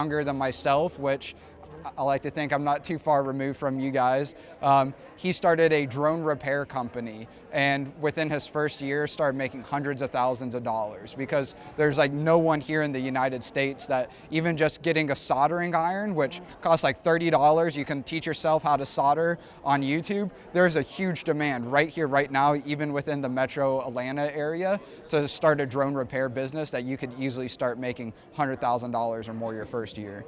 younger than myself, which I like to think I'm not too far removed from you guys. He started a drone repair company, and within his first year started making hundreds of thousands of dollars, because there's like no one here in the United States that even just getting a soldering iron, which costs like $30, you can teach yourself how to solder on YouTube. There's a huge demand right here, right now, even within the metro Atlanta area, to start a drone repair business that you could easily start making $100,000 or more your first year.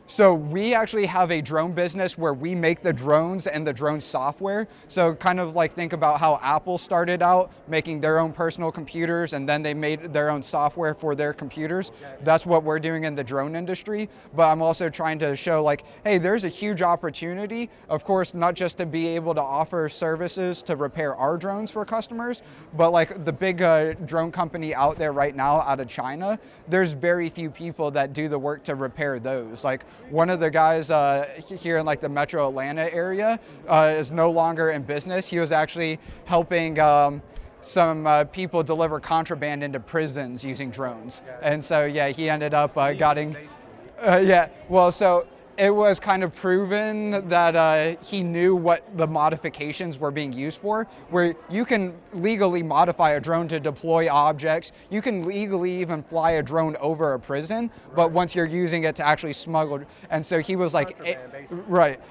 So we actually have a drone business where we make the drones and the drone software. So kind of like think about how Apple started out making their own personal computers, and then they made their own software for their computers. That's what we're doing in the drone industry. But I'm also trying to show like, hey, there's a huge opportunity, of course, not just to be able to offer services to repair our drones for customers, but like the big drone company out there right now out of China, there's very few people that do the work to repair those. Like, one of the guys here in like the metro Atlanta area is no longer in business. He was actually helping some people deliver contraband into prisons using drones. And so, yeah, he ended up getting, so it was kind of proven that he knew what the modifications were being used for, where you can legally modify a drone to deploy objects. You can legally even fly a drone over a prison, but once you're using it to actually smuggle, and so he was like,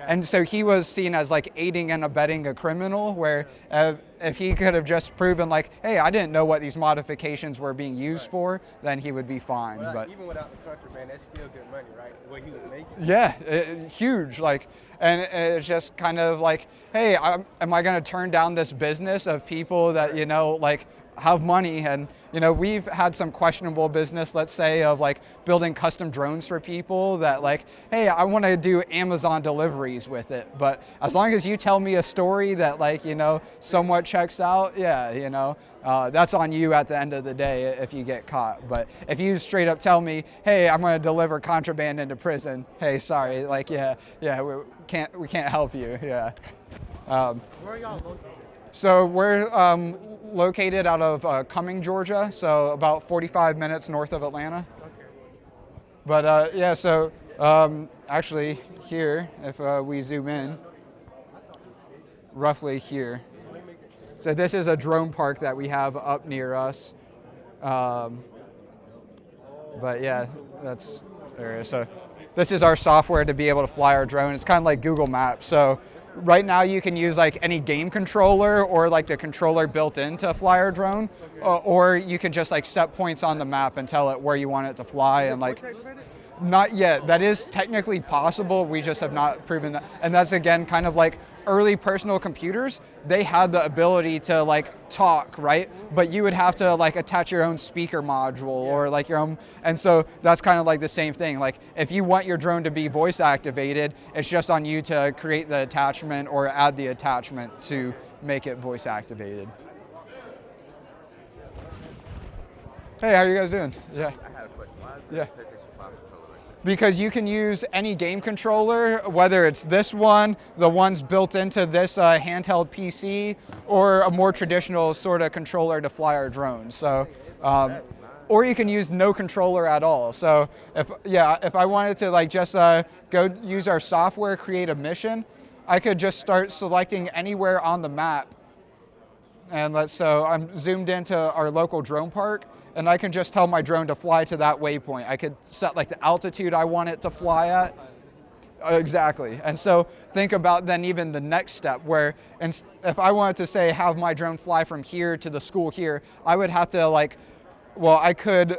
and so he was seen as like aiding and abetting a criminal, where if he could have just proven like, hey, I didn't know what these modifications were being used for, then he would be fine. But even without the contraband, that's still good money, right? What he was making. Yeah, huge. Like, and it's just kind of like, hey, am I going to turn down this business of people that, you know, like have money? And, you know, we've had some questionable business, let's say, of like building custom drones for people that like, hey, I want to do Amazon deliveries with it. But as long as you tell me a story that like, you know, somewhat checks out, yeah, you know, that's on you at the end of the day if you get caught. But if you straight up tell me, hey, I'm going to deliver contraband into prison, hey, sorry, like, yeah, we can't help you, yeah. Where are y'all located? So we're located out of Cumming, Georgia, so about 45 minutes north of Atlanta. Okay. But yeah, so actually here, if we zoom in, roughly here. So this is a drone park that we have up near us. But yeah, that's there. So this is our software to be able to fly our drone. It's kind of like Google Maps. So right now you can use like any game controller or like the controller built into fly our drone, or you can just like set points on the map and tell it where you want it to fly. And like, not yet. That is technically possible. We just have not proven that. And that's again kind of like early personal computers. They had the ability to like talk, right? But you would have to like attach your own speaker module or like your own. And so that's kind of like the same thing. Like if you want your drone to be voice activated, it's just on you to create the attachment or add the attachment to make it voice activated. Hey, how are you guys doing? Yeah. I had a question. Why is the Yeah. PlayStation 5 controller like that? Because you can use any game controller, whether it's this one, the ones built into this handheld PC, or a more traditional sort of controller to fly our drones. So, or you can use no controller at all. So if I wanted to like just go use our software, create a mission, I could just start selecting anywhere on the map. And so I'm zoomed into our local drone park, and I can just tell my drone to fly to that waypoint. I could set like the altitude I want it to fly at. Exactly. And so think about then even the next step where, and if I wanted to say have my drone fly from here to the school here, I would have to like, well, I could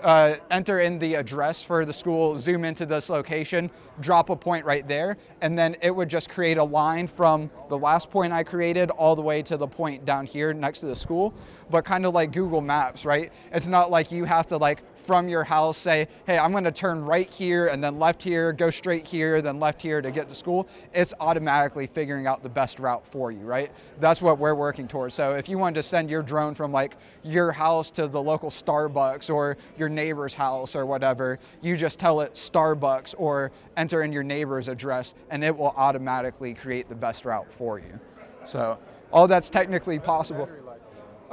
enter in the address for the school, zoom into this location, drop a point right there, and then it would just create a line from the last point I created all the way to the point down here next to the school. But kind of like Google Maps, right? It's not like you have to like from your house say, hey, I'm going to turn right here and then left here, go straight here, then left here to get to school. It's automatically figuring out the best route for you, right? That's what we're working towards. So if you wanted to send your drone from like your house to the local Starbucks or your neighbor's house or whatever, you just tell it Starbucks or enter in your neighbor's address, and it will automatically create the best route for you. So all that's technically possible.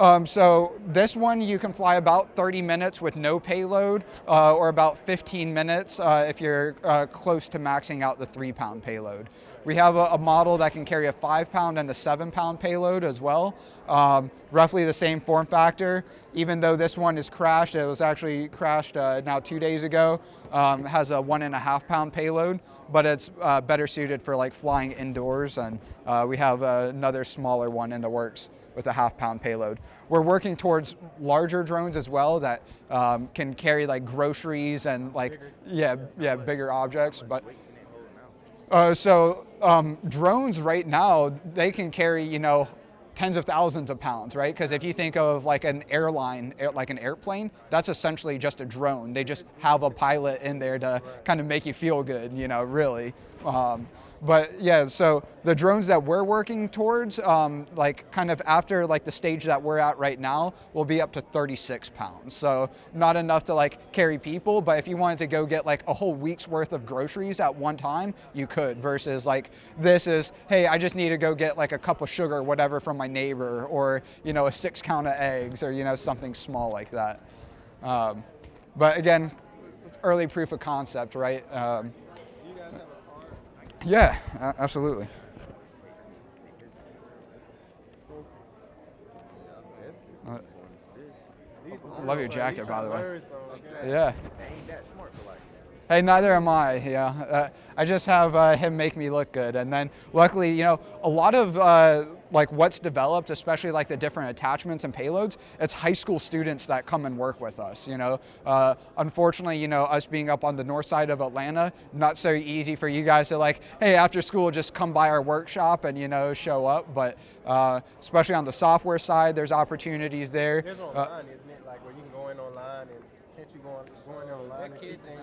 So this one you can fly about 30 minutes with no payload, or about 15 minutes if you're close to maxing out the 3-pound payload. We have a model that can carry a 5-pound and a 7-pound payload as well. Roughly the same form factor. Even though this one is crashed, it was actually crashed now 2 days ago, has a 1.5-pound payload, but it's better suited for like flying indoors, and we have another smaller one in the works with a 1/2-pound payload. We're working towards larger drones as well that can carry like groceries and like bigger objects. But drones right now, they can carry, you know, tens of thousands of pounds, right? Because if you think of like an airline, like an airplane, that's essentially just a drone. They just have a pilot in there to kind of make you feel good, you know, really. But yeah, so the drones that we're working towards, like kind of after like the stage that we're at right now, will be up to 36 pounds. So not enough to like carry people, but if you wanted to go get like a whole week's worth of groceries at one time, you could, versus like this is, hey, I just need to go get like a cup of sugar or whatever from my neighbor, or, you know, a 6 count of eggs, or, you know, something small like that. But again, it's early proof of concept, right? Yeah, absolutely. Love your jacket, by the way. Yeah. Hey, neither am I. Yeah, I just have him make me look good, and then luckily, you know, a lot of like what's developed, especially like the different attachments and payloads, it's high school students that come and work with us. You know, unfortunately, you know, us being up on the north side of Atlanta, not so easy for you guys to like, hey, after school, just come by our workshop and, you know, show up. But especially on the software side, there's opportunities there. There's online, isn't it? Like where you can go in online and can't you go online and see things?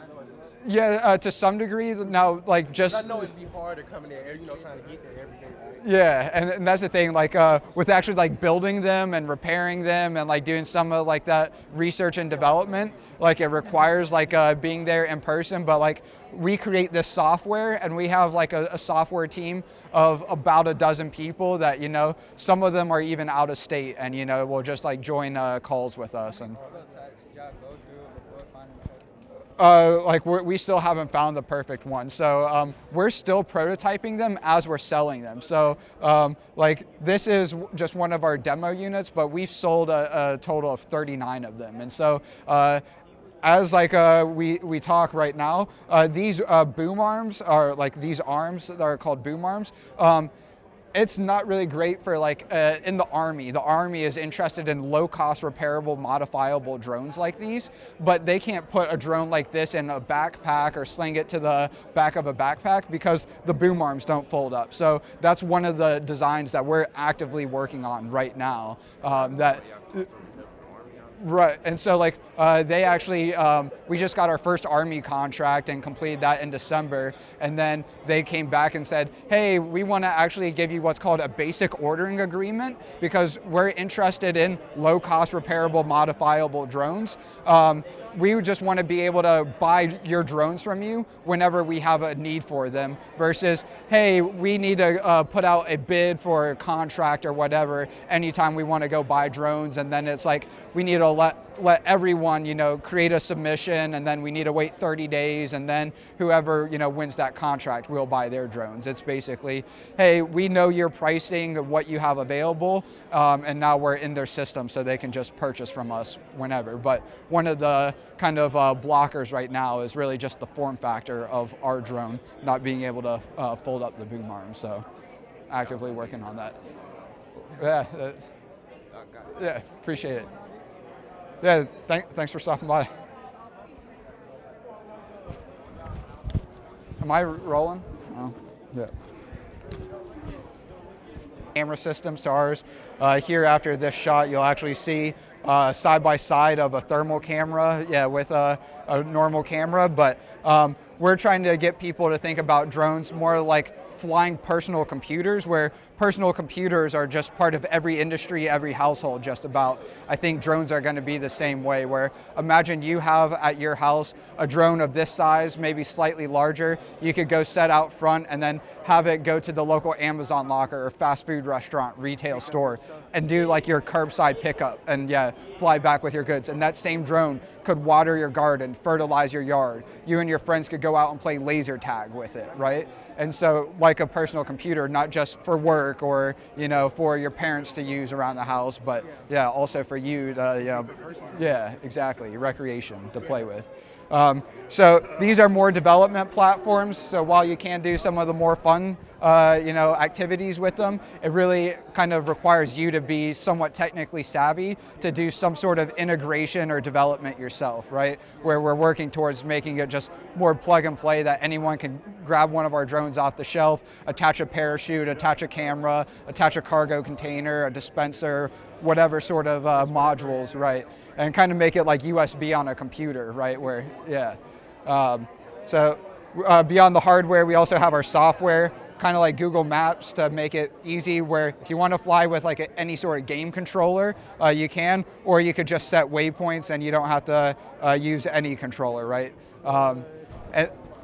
Yeah, to some degree. Now, like just. I know it'd be hard to come in there, you know, trying to get there every day. Yeah, and that's the thing, like with actually like building them and repairing them and like doing some of like that research and development, like it requires like being there in person. But like we create this software, and we have like a software team of about a dozen people that, you know, some of them are even out of state, and, you know, will just like join calls with us. And like we still haven't found the perfect one, so we're still prototyping them as we're selling them. So like this is just one of our demo units, but we've sold a total of 39 of them. And so as like we talk right now, these boom arms are like these arms that are called boom arms. It's not really great for like in the Army. The Army is interested in low-cost, repairable, modifiable drones like these, but they can't put a drone like this in a backpack or sling it to the back of a backpack because the boom arms don't fold up. So that's one of the designs that we're actively working on right now. Right, and so like they actually, we just got our first Army contract and completed that in December, and then they came back and said, hey, we want to actually give you what's called a basic ordering agreement because we're interested in low-cost, repairable, modifiable drones. We just want to be able to buy your drones from you whenever we have a need for them versus, hey, we need to put out a bid for a contract or whatever anytime we want to go buy drones, and then it's like we need to let everyone, you know, create a submission, and then we need to wait 30 days, and then whoever, you know, wins that contract will buy their drones. It's basically, hey, we know your pricing of what you have available, and now we're in their system so they can just purchase from us whenever. But one of the kind of blockers right now is really just the form factor of our drone not being able to fold up the boom arm. So actively working on that. Yeah, appreciate it. Yeah, thanks for stopping by. Am I rolling? Oh, yeah. Camera systems to ours. Here after this shot, you'll actually see side by side of a thermal camera, yeah, with a normal camera, but we're trying to get people to think about drones more like flying personal computers, where personal computers are just part of every industry, every household just about. I think drones are going to be the same way, where imagine you have at your house a drone of this size, maybe slightly larger. You could go set out front and then have it go to the local Amazon locker or fast food restaurant, retail store, and do like your curbside pickup and fly back with your goods. And that same drone could water your garden, fertilize your yard. You and your friends could go out and play laser tag with it, right? And so like a personal computer, not just for work or, for your parents to use around the house, but also for you to, exactly, recreation to play with. So these are more development platforms. So while you can do some of the more fun, activities with them, it really kind of requires you to be somewhat technically savvy to do some sort of integration or development yourself, right? Where we're working towards making it just more plug and play, that anyone can grab one of our drones off the shelf, attach a parachute, attach a camera, attach a cargo container, a dispenser, whatever sort of modules, right? And kind of make it like USB on a computer, right? Where, so beyond the hardware, we also have our software, kind of like Google Maps, to make it easy, where if you want to fly with like any sort of game controller, you can, or you could just set waypoints and you don't have to use any controller, right?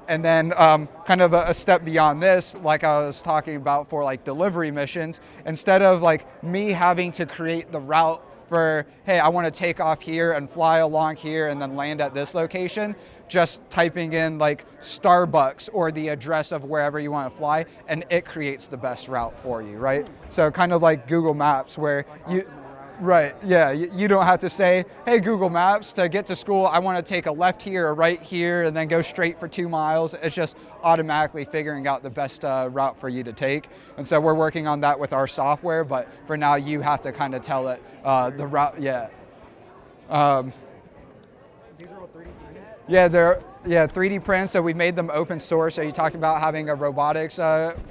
And then kind of a step beyond this, like I was talking about for like delivery missions, instead of like me having to create the route for, hey, I want to take off here and fly along here and then land at this location, just typing in like Starbucks or the address of wherever you want to fly, and it creates the best route for you, right? So kind of like Google Maps, where you, right, you don't have to say, hey, Google Maps, to get to school, I want to take a left here or right here and then go straight for 2 miles. It's just automatically figuring out the best route for you to take. And so we're working on that with our software, but for now you have to kind of tell it the route, These are all 3D printed? Yeah, they're 3D prints, so we made them open source. So you talked about having a robotics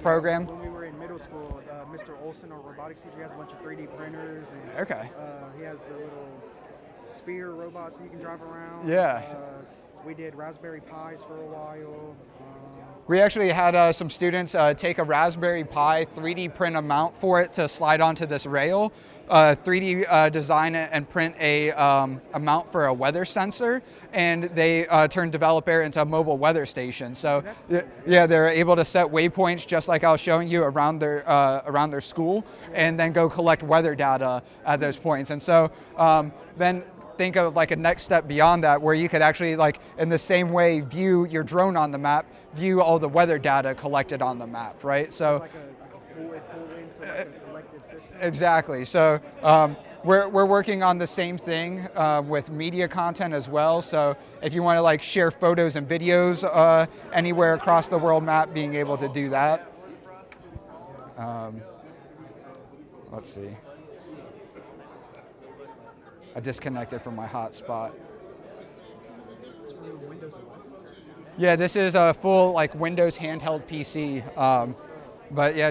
program. When we were in middle school, Mr. Olson, our robotics teacher, has a bunch of 3D printers. And, Okay. He has the little sphere robots that you can drive around. Yeah. We did Raspberry Pis for a while. We actually had some students take a Raspberry Pi, 3D print a mount for it to slide onto this rail, 3D design it and print a mount for a weather sensor, and they turned Develop Air into a mobile weather station. So they're able to set waypoints just like I was showing you around their school, and then go collect weather data at those points. And so then think of like a next step beyond that, where you could actually, like in the same way, view your drone on the map, view all the weather data collected on the map, right? So it's like a pull into like a collective system. Exactly. So we're working on the same thing with media content as well. So if you want to like share photos and videos anywhere across the world map, being able to do that. Let's see. I disconnected from my hotspot. Yeah, this is a full like Windows handheld PC. But yeah,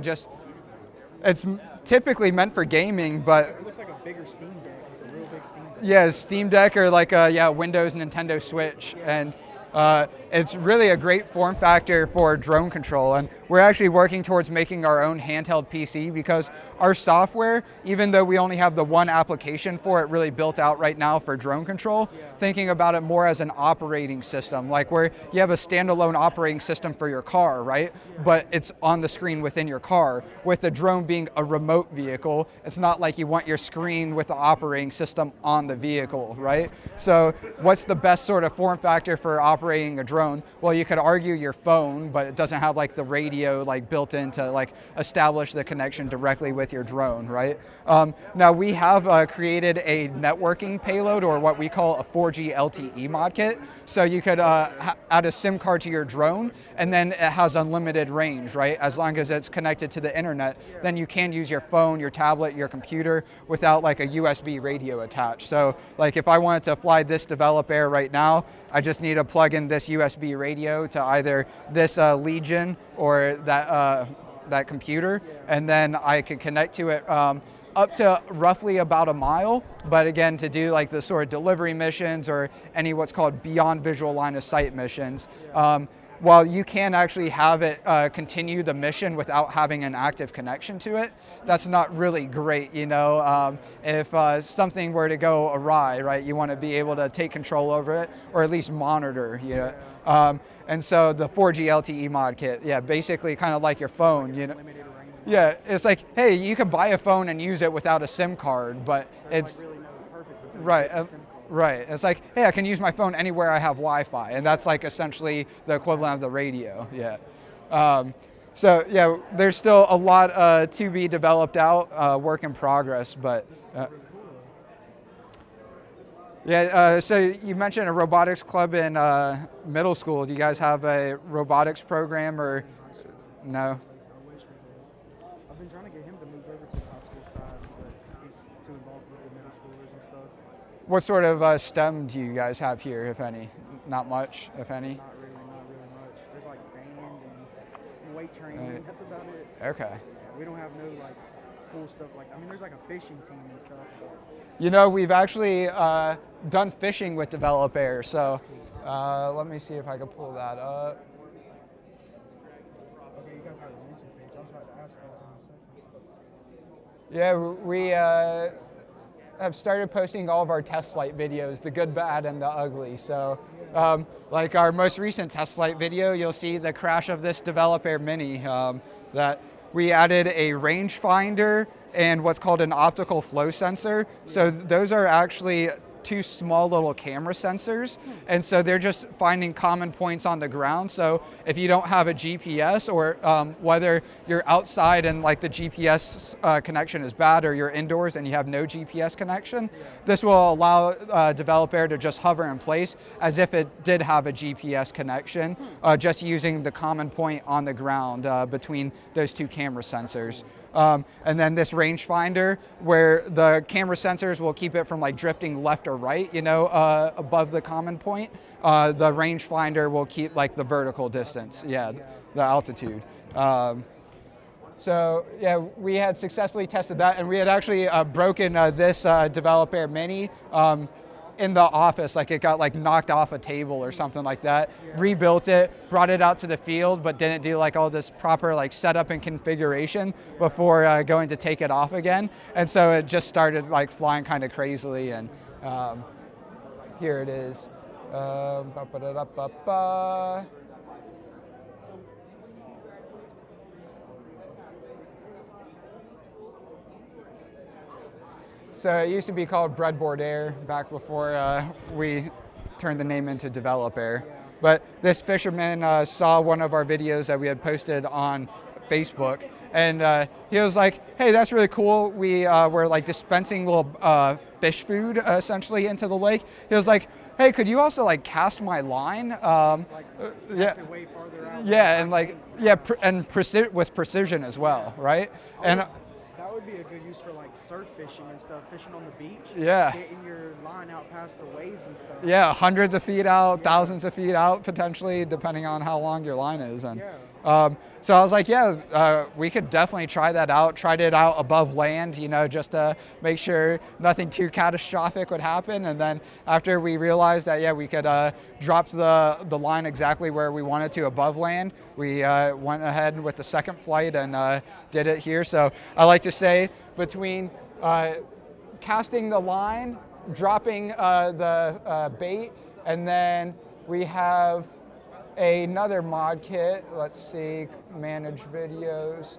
it's typically meant for gaming, but It looks like a bigger Steam Deck, like a real big Steam Deck. yeah, Steam Deck or like a Windows Nintendo Switch, and it's really a great form factor for drone control. And we're actually working towards making our own handheld PC, because our software, even though we only have the one application for it really built out right now for drone control, thinking about it more as an operating system, like where you have a standalone operating system for your car, right? But it's on the screen within your car. With the drone being a remote vehicle, it's not like you want your screen with the operating system on the vehicle, right? So what's the best sort of form factor for operating a drone? Well, you could argue your phone, but it doesn't have like the radio like built in to like establish the connection directly with your drone, right? Now we have created a networking payload, or what we call a 4G LTE mod kit. So you could add a SIM card to your drone, and then it has unlimited range, right? As long as it's connected to the internet, then you can use your phone, your tablet, your computer without like a USB radio attached. So like if I wanted to fly this Develop Air right now, I just need to plug in this USB radio to either this Legion or that computer, and then I can connect to it up to roughly about a mile. But again, to do like the sort of delivery missions or any what's called beyond visual line of sight missions, while you can actually have it continue the mission without having an active connection to it, that's not really great, you know. If something were to go awry, right, you want to be able to take control over it or at least monitor, you know. And so the 4G LTE mod kit, yeah, basically kind of like your phone, you know. Yeah, it's like, hey, you can buy a phone and use it without a SIM card, but it's like really no purpose until right. you get the SIM card. Right. It's like, hey, I can use my phone anywhere I have Wi-Fi, and that's like essentially the equivalent of the radio. Yeah. So yeah, there's still a lot to be developed out, work in progress, but. Yeah. So you mentioned a robotics club in middle school. Do you guys have a robotics program or no? I've been trying to get him to move over to the high school side, but he's too involved with the middle schoolers and stuff. What sort of STEM do you guys have here, if any? Not much, if any? Not really much. There's like band and weight training. That's about it. Okay. We don't have no like cool stuff I mean, there's like a fishing team and stuff. You know, we've actually done fishing with Develop Air, so let me see if I can pull that up. Okay, you guys have a YouTube page. I was about to ask that in a second. Yeah, we have started posting all of our test flight videos, the good, bad, and the ugly. So like our most recent test flight video, you'll see the crash of this Develop Air Mini that we added a rangefinder and what's called an optical flow sensor. So those are actually two small little camera sensors, and so they're just finding common points on the ground. So if you don't have a GPS, or whether you're outside and like the GPS connection is bad, or you're indoors and you have no GPS connection, this will allow Develop Air to just hover in place as if it did have a GPS connection, just using the common point on the ground between those two camera sensors. And then this rangefinder, where the camera sensors will keep it from like drifting left or right, you know, above the common point. The rangefinder will keep like the vertical distance, the altitude. So yeah, we had successfully tested that, and we had actually broken this Develop Air Mini in the office, like it got like knocked off a table or something like that. Rebuilt it, brought it out to the field, but didn't do like all this proper like setup and configuration before going to take it off again. And so it just started like flying kind of crazily, and here it is. So it used to be called Breadboard Air back before we turned the name into Develop Air. But this fisherman saw one of our videos that we had posted on Facebook, and he was like, hey, that's really cool. We were like dispensing little fish food essentially into the lake. He was like, hey, could you also like cast my line? Cast it way farther out. Yeah, and like, with precision as well, right? And that would be a good use for like surf fishing and stuff, fishing on the beach. Yeah. Getting your line out past the waves and stuff. Yeah, hundreds of feet out, thousands of feet out potentially, depending on how long your line is. And so I was like, we could definitely try that out. Tried it out above land, you know, just to make sure nothing too catastrophic would happen. And then after we realized that, we could drop the line exactly where we wanted to above land, we went ahead with the second flight and did it here. So I like to say between casting the line, dropping the bait, and then we have another mod kit. Let's see, manage videos.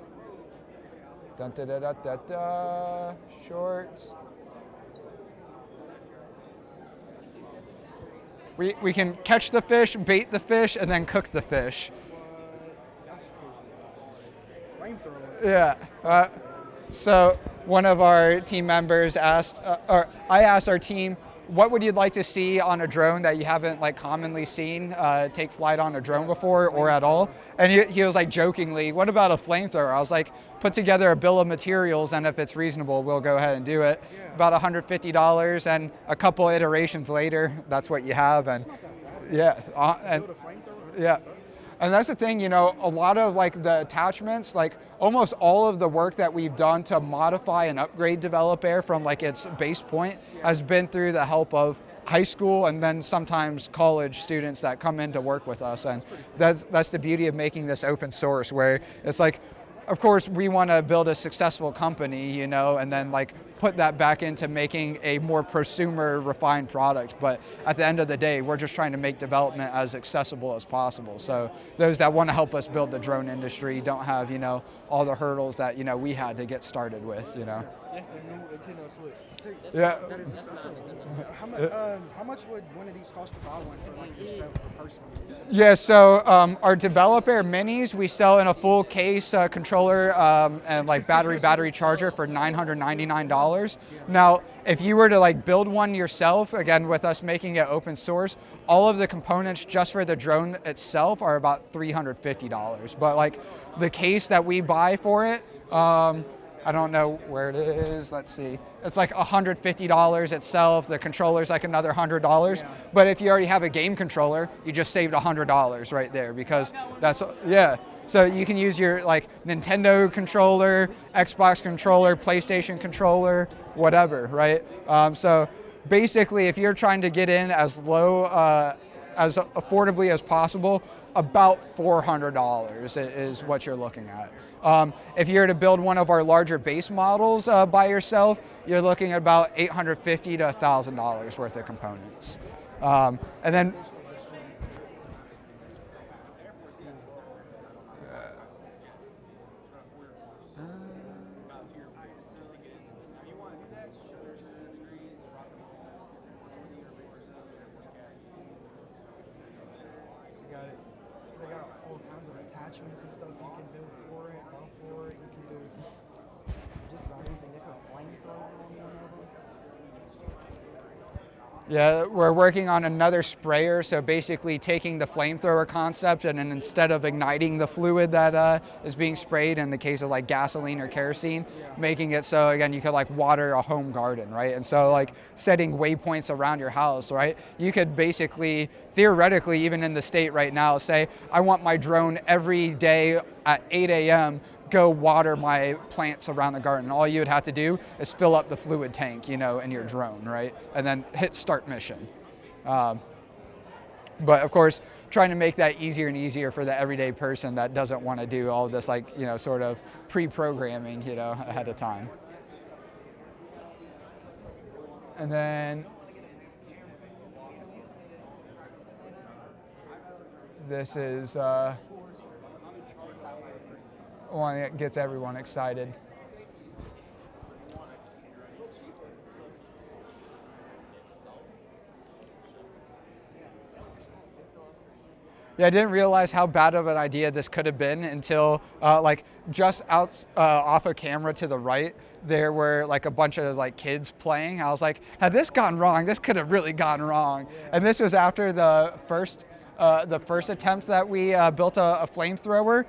Dun, da, da, da, da, da. Shorts. We can catch the fish, bait the fish, and then cook the fish. That's cool. Flamethrower. Yeah. So one of our team members asked, or I asked our team, what would you like to see on a drone that you haven't like commonly seen take flight on a drone before or at all? And he was like jokingly, what about a flamethrower? I was like, put together a bill of materials, and if it's reasonable, we'll go ahead and do it. About $150, and a couple iterations later, that's what you have. And Build a flamethrower? And that's the thing, you know, a lot of like the attachments, like almost all of the work that we've done to modify and upgrade Develop Air from like its base point has been through the help of high school and then sometimes college students that come in to work with us. And that's the beauty of making this open source, where it's like, of course, we want to build a successful company, you know, and then like put that back into making a more prosumer refined product. But at the end of the day, we're just trying to make development as accessible as possible. So those that want to help us build the drone industry don't have, you know, all the hurdles that, you know, we had to get started with, you know. Yeah. How much would one of these cost to buy one for like yourself personally? Yeah, so our Develop Air Minis, we sell in a full case controller and like battery charger for $999. Now, if you were to like build one yourself, again, with us making it open source, all of the components just for the drone itself are about $350. But like the case that we buy for it, I don't know where it is. Let's see. It's like $150 itself. The controller's like another $100. Yeah. But if you already have a game controller, you just saved $100 right there, because that's, yeah. So you can use your like Nintendo controller, Xbox controller, PlayStation controller, whatever, right? So basically, if you're trying to get in as low, as affordably as possible, about $400 is what you're looking at. If you're to build one of our larger base models by yourself, you're looking at about $850 to $1,000 worth of components. And then They got all kinds of attachments and stuff you can build for it, off for it. You can do just about anything. They put flamethrower on one of them. yeah, we're working on another sprayer. So basically taking the flamethrower concept and then instead of igniting the fluid that is being sprayed in the case of like gasoline or kerosene, making it so again, you could like water a home garden, right? And so like setting waypoints around your house, right? You could basically, theoretically, even in the state right now, say, I want my drone every day at 8 a.m. go water my plants around the garden. All you would have to do is fill up the fluid tank, you know, in your drone, right? And then hit start mission. But of course, trying to make that easier and easier for the everyday person that doesn't want to do all this like, you know, sort of pre-programming, you know, ahead of time. And then this is one that gets everyone excited. Yeah, I didn't realize how bad of an idea this could have been until like just out off a camera to the right, there were like a bunch of like kids playing. I was like, had this gone wrong, this could have really gone wrong. Yeah. And this was after the first attempt that we built a flamethrower.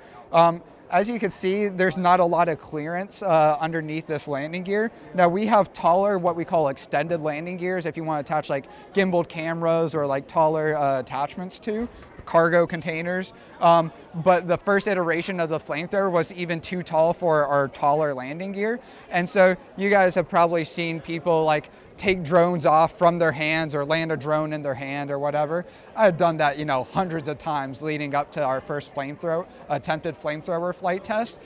As you can see, there's not a lot of clearance underneath this landing gear. Now we have taller, what we call extended landing gears, if you want to attach like gimbaled cameras or like taller attachments to cargo containers. But the first iteration of the flamethrower was even too tall for our taller landing gear. And so you guys have probably seen people like take drones off from their hands or land a drone in their hand or whatever. I've done that, you know, hundreds of times leading up to our first attempted flamethrower flight test.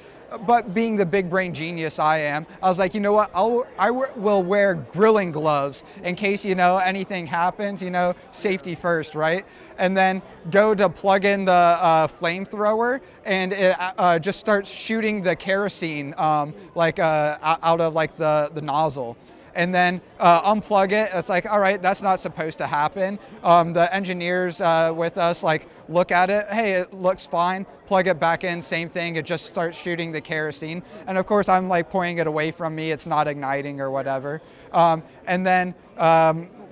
But being the big brain genius I am, I was like, you know what, I will wear grilling gloves in case, you know, anything happens, you know, safety first, right? And then go to plug in the flamethrower and it just starts shooting the kerosene out of like the nozzle. And then unplug it. It's like, all right, that's not supposed to happen. The engineers with us like look at it. Hey, it looks fine. Plug it back in. Same thing. It just starts shooting the kerosene. And of course, I'm like pointing it away from me. It's not igniting or whatever. And then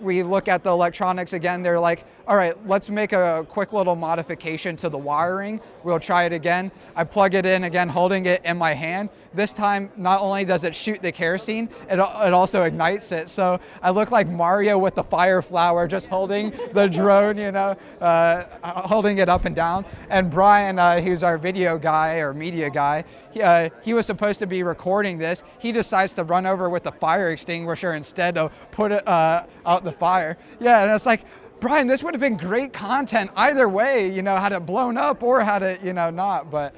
we look at the electronics again. They're like, all right, let's make a quick little modification to the wiring. We'll try it again. I plug it in again, holding it in my hand. This time, not only does it shoot the kerosene, it also ignites it. So I look like Mario with the fire flower, just holding the drone, holding it up and down. And Brian, who's our video guy or media guy, he was supposed to be recording this. He decides to run over with the fire extinguisher instead of put it out the fire. Yeah, and it's like, Brian, this would have been great content either way, had it blown up or had it, not. But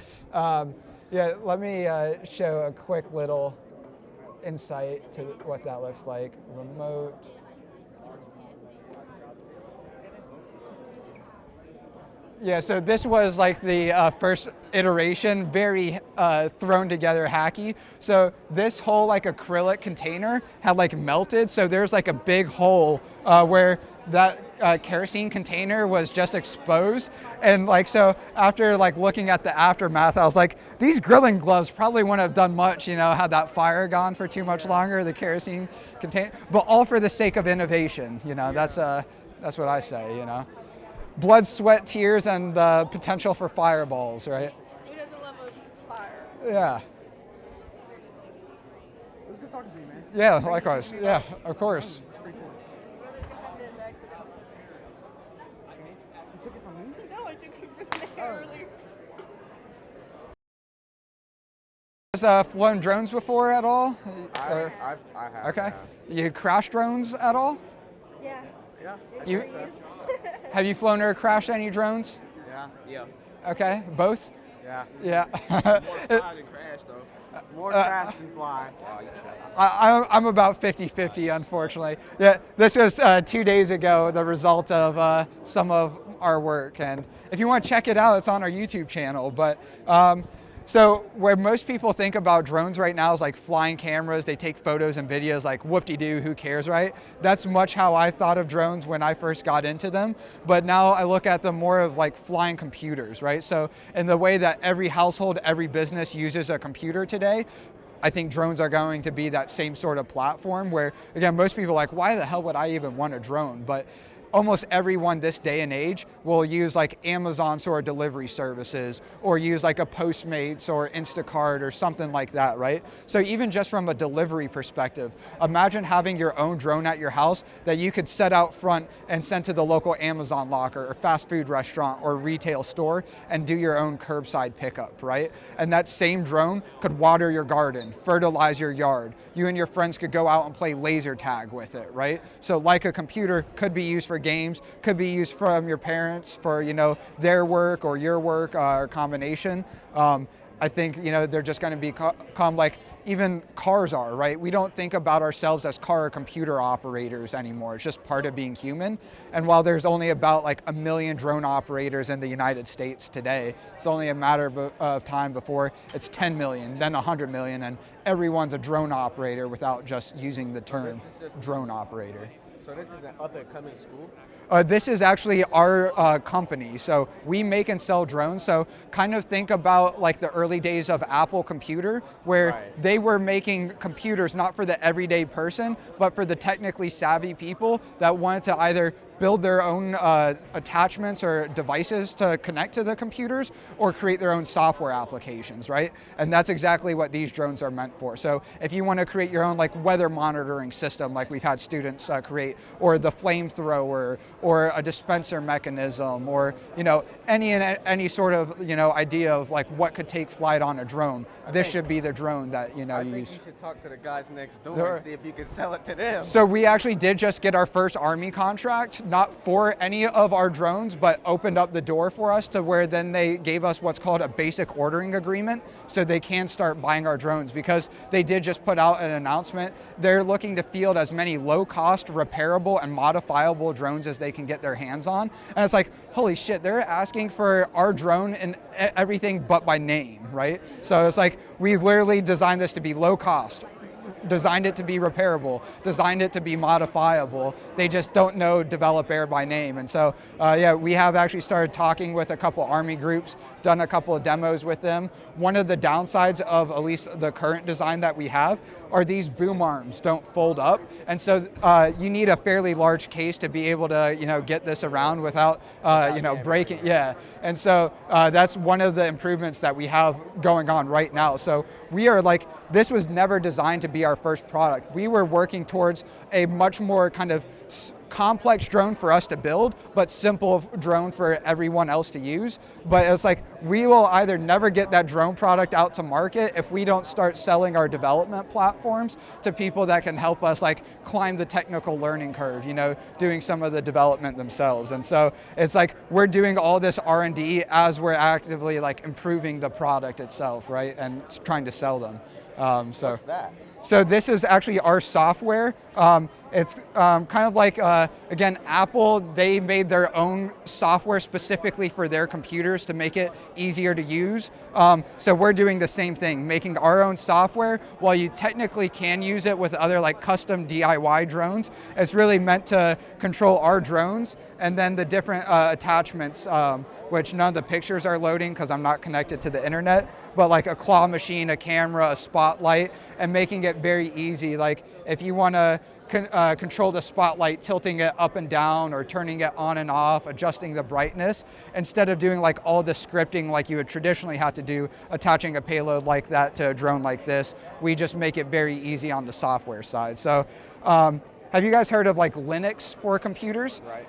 yeah, let me show a quick little insight to what that looks like. Remote. Yeah, so this was like the first iteration, very thrown together hacky. So this whole like acrylic container had like melted, so there's like a big hole where that kerosene container was just exposed. And like, so after like looking at the aftermath, I was like, these grilling gloves probably wouldn't have done much, had that fire gone for too much longer, the kerosene container, but all for the sake of innovation, that's what I say, Blood, sweat, tears, and the potential for fireballs, right? Who doesn't love a fire? Yeah. It was good talking to you, man. Yeah, likewise. Yeah, of course. It's pretty cool. You took it from me? No, I took it from there earlier. Has flown drones before at all? I have. Okay. You crash drones at all? Yeah. Yeah. You have you flown or crashed any drones? Yeah. Okay, both? Yeah. Yeah. More fly than crash though. More crash than fly. I'm about 50-50, unfortunately. Yeah, this was 2 days ago, the result of some of our work. And if you want to check it out, it's on our YouTube channel. But so where most people think about drones right now is like flying cameras, they take photos and videos like whoop-de-doo, who cares, right? That's much how I thought of drones when I first got into them. But now I look at them more of like flying computers, right? So in the way that every household, every business uses a computer today, I think drones are going to be that same sort of platform where, again, most people are like, why the hell would I even want a drone? But almost everyone this day and age will use like Amazon sort of delivery services or use like a Postmates or Instacart or something like that, right? So even just from a delivery perspective, imagine having your own drone at your house that you could set out front and send to the local Amazon locker or fast food restaurant or retail store and do your own curbside pickup, right? And that same drone could water your garden, fertilize your yard. You and your friends could go out and play laser tag with it, right? So like a computer could be used for games, could be used from your parents for their work or your work or combination. I think they're just going to become like even cars are, right? We don't think about ourselves as car or computer operators anymore. It's just part of being human. And while there's only about like 1 million drone operators in the United States today, it's only a matter of time before it's 10 million, then 100 million, and everyone's a drone operator without just using the term drone operator. So this is an up and coming school? This is actually our company. So we make and sell drones. So kind of think about like the early days of Apple Computer, where they were making computers not for the everyday person, but for the technically savvy people that wanted to either build their own attachments or devices to connect to the computers or create their own software applications, right? And that's exactly what these drones are meant for. So if you want to create your own like weather monitoring system, like we've had students create, or the flamethrower, or a dispenser mechanism, or any sort of idea of like what could take flight on a drone, this should be the drone that you I think use. you should talk to the guys next door and see if you can sell it to them. So we actually did just get our first Army contract, not for any of our drones, but opened up the door for us to where then they gave us what's called a basic ordering agreement, so they can start buying our drones, because they did just put out an announcement. They're looking to field as many low-cost, repairable, and modifiable drones as they can get their hands on. And it's like, holy shit, they're asking for our drone and everything but by name, right? So it's like, we've literally designed this to be low cost, designed it to be repairable, designed it to be modifiable. They just don't know Develop Air by name. And so, yeah, we have actually started talking with a couple Army groups, done a couple of demos with them. One of the downsides of at least the current design that we have are these boom arms don't fold up. And so you need a fairly large case to be able to, get this around without, breaking. Yeah. And so that's one of the improvements that we have going on right now. So we are this was never designed to be our first product. We were working towards a much more kind of complex drone for us to build, but simple drone for everyone else to use. But it's we will either never get that drone product out to market if we don't start selling our development platforms to people that can help us climb the technical learning curve, doing some of the development themselves. And so it's we're doing all this R&D as we're actively improving the product itself, right? And trying to sell them. What's that? So this is actually our software. It's kind of again, Apple, they made their own software specifically for their computers to make it easier to use. So we're doing the same thing, making our own software. While you technically can use it with other custom DIY drones, it's really meant to control our drones and then the different attachments, which none of the pictures are loading because I'm not connected to the internet, but a claw machine, a camera, a spotlight, and making it very easy. If you want to control the spotlight, tilting it up and down or turning it on and off, adjusting the brightness, instead of doing all the scripting like you would traditionally have to do, attaching a payload like that to a drone like this, we just make it very easy on the software side. So have you guys heard of Linux for computers? Right.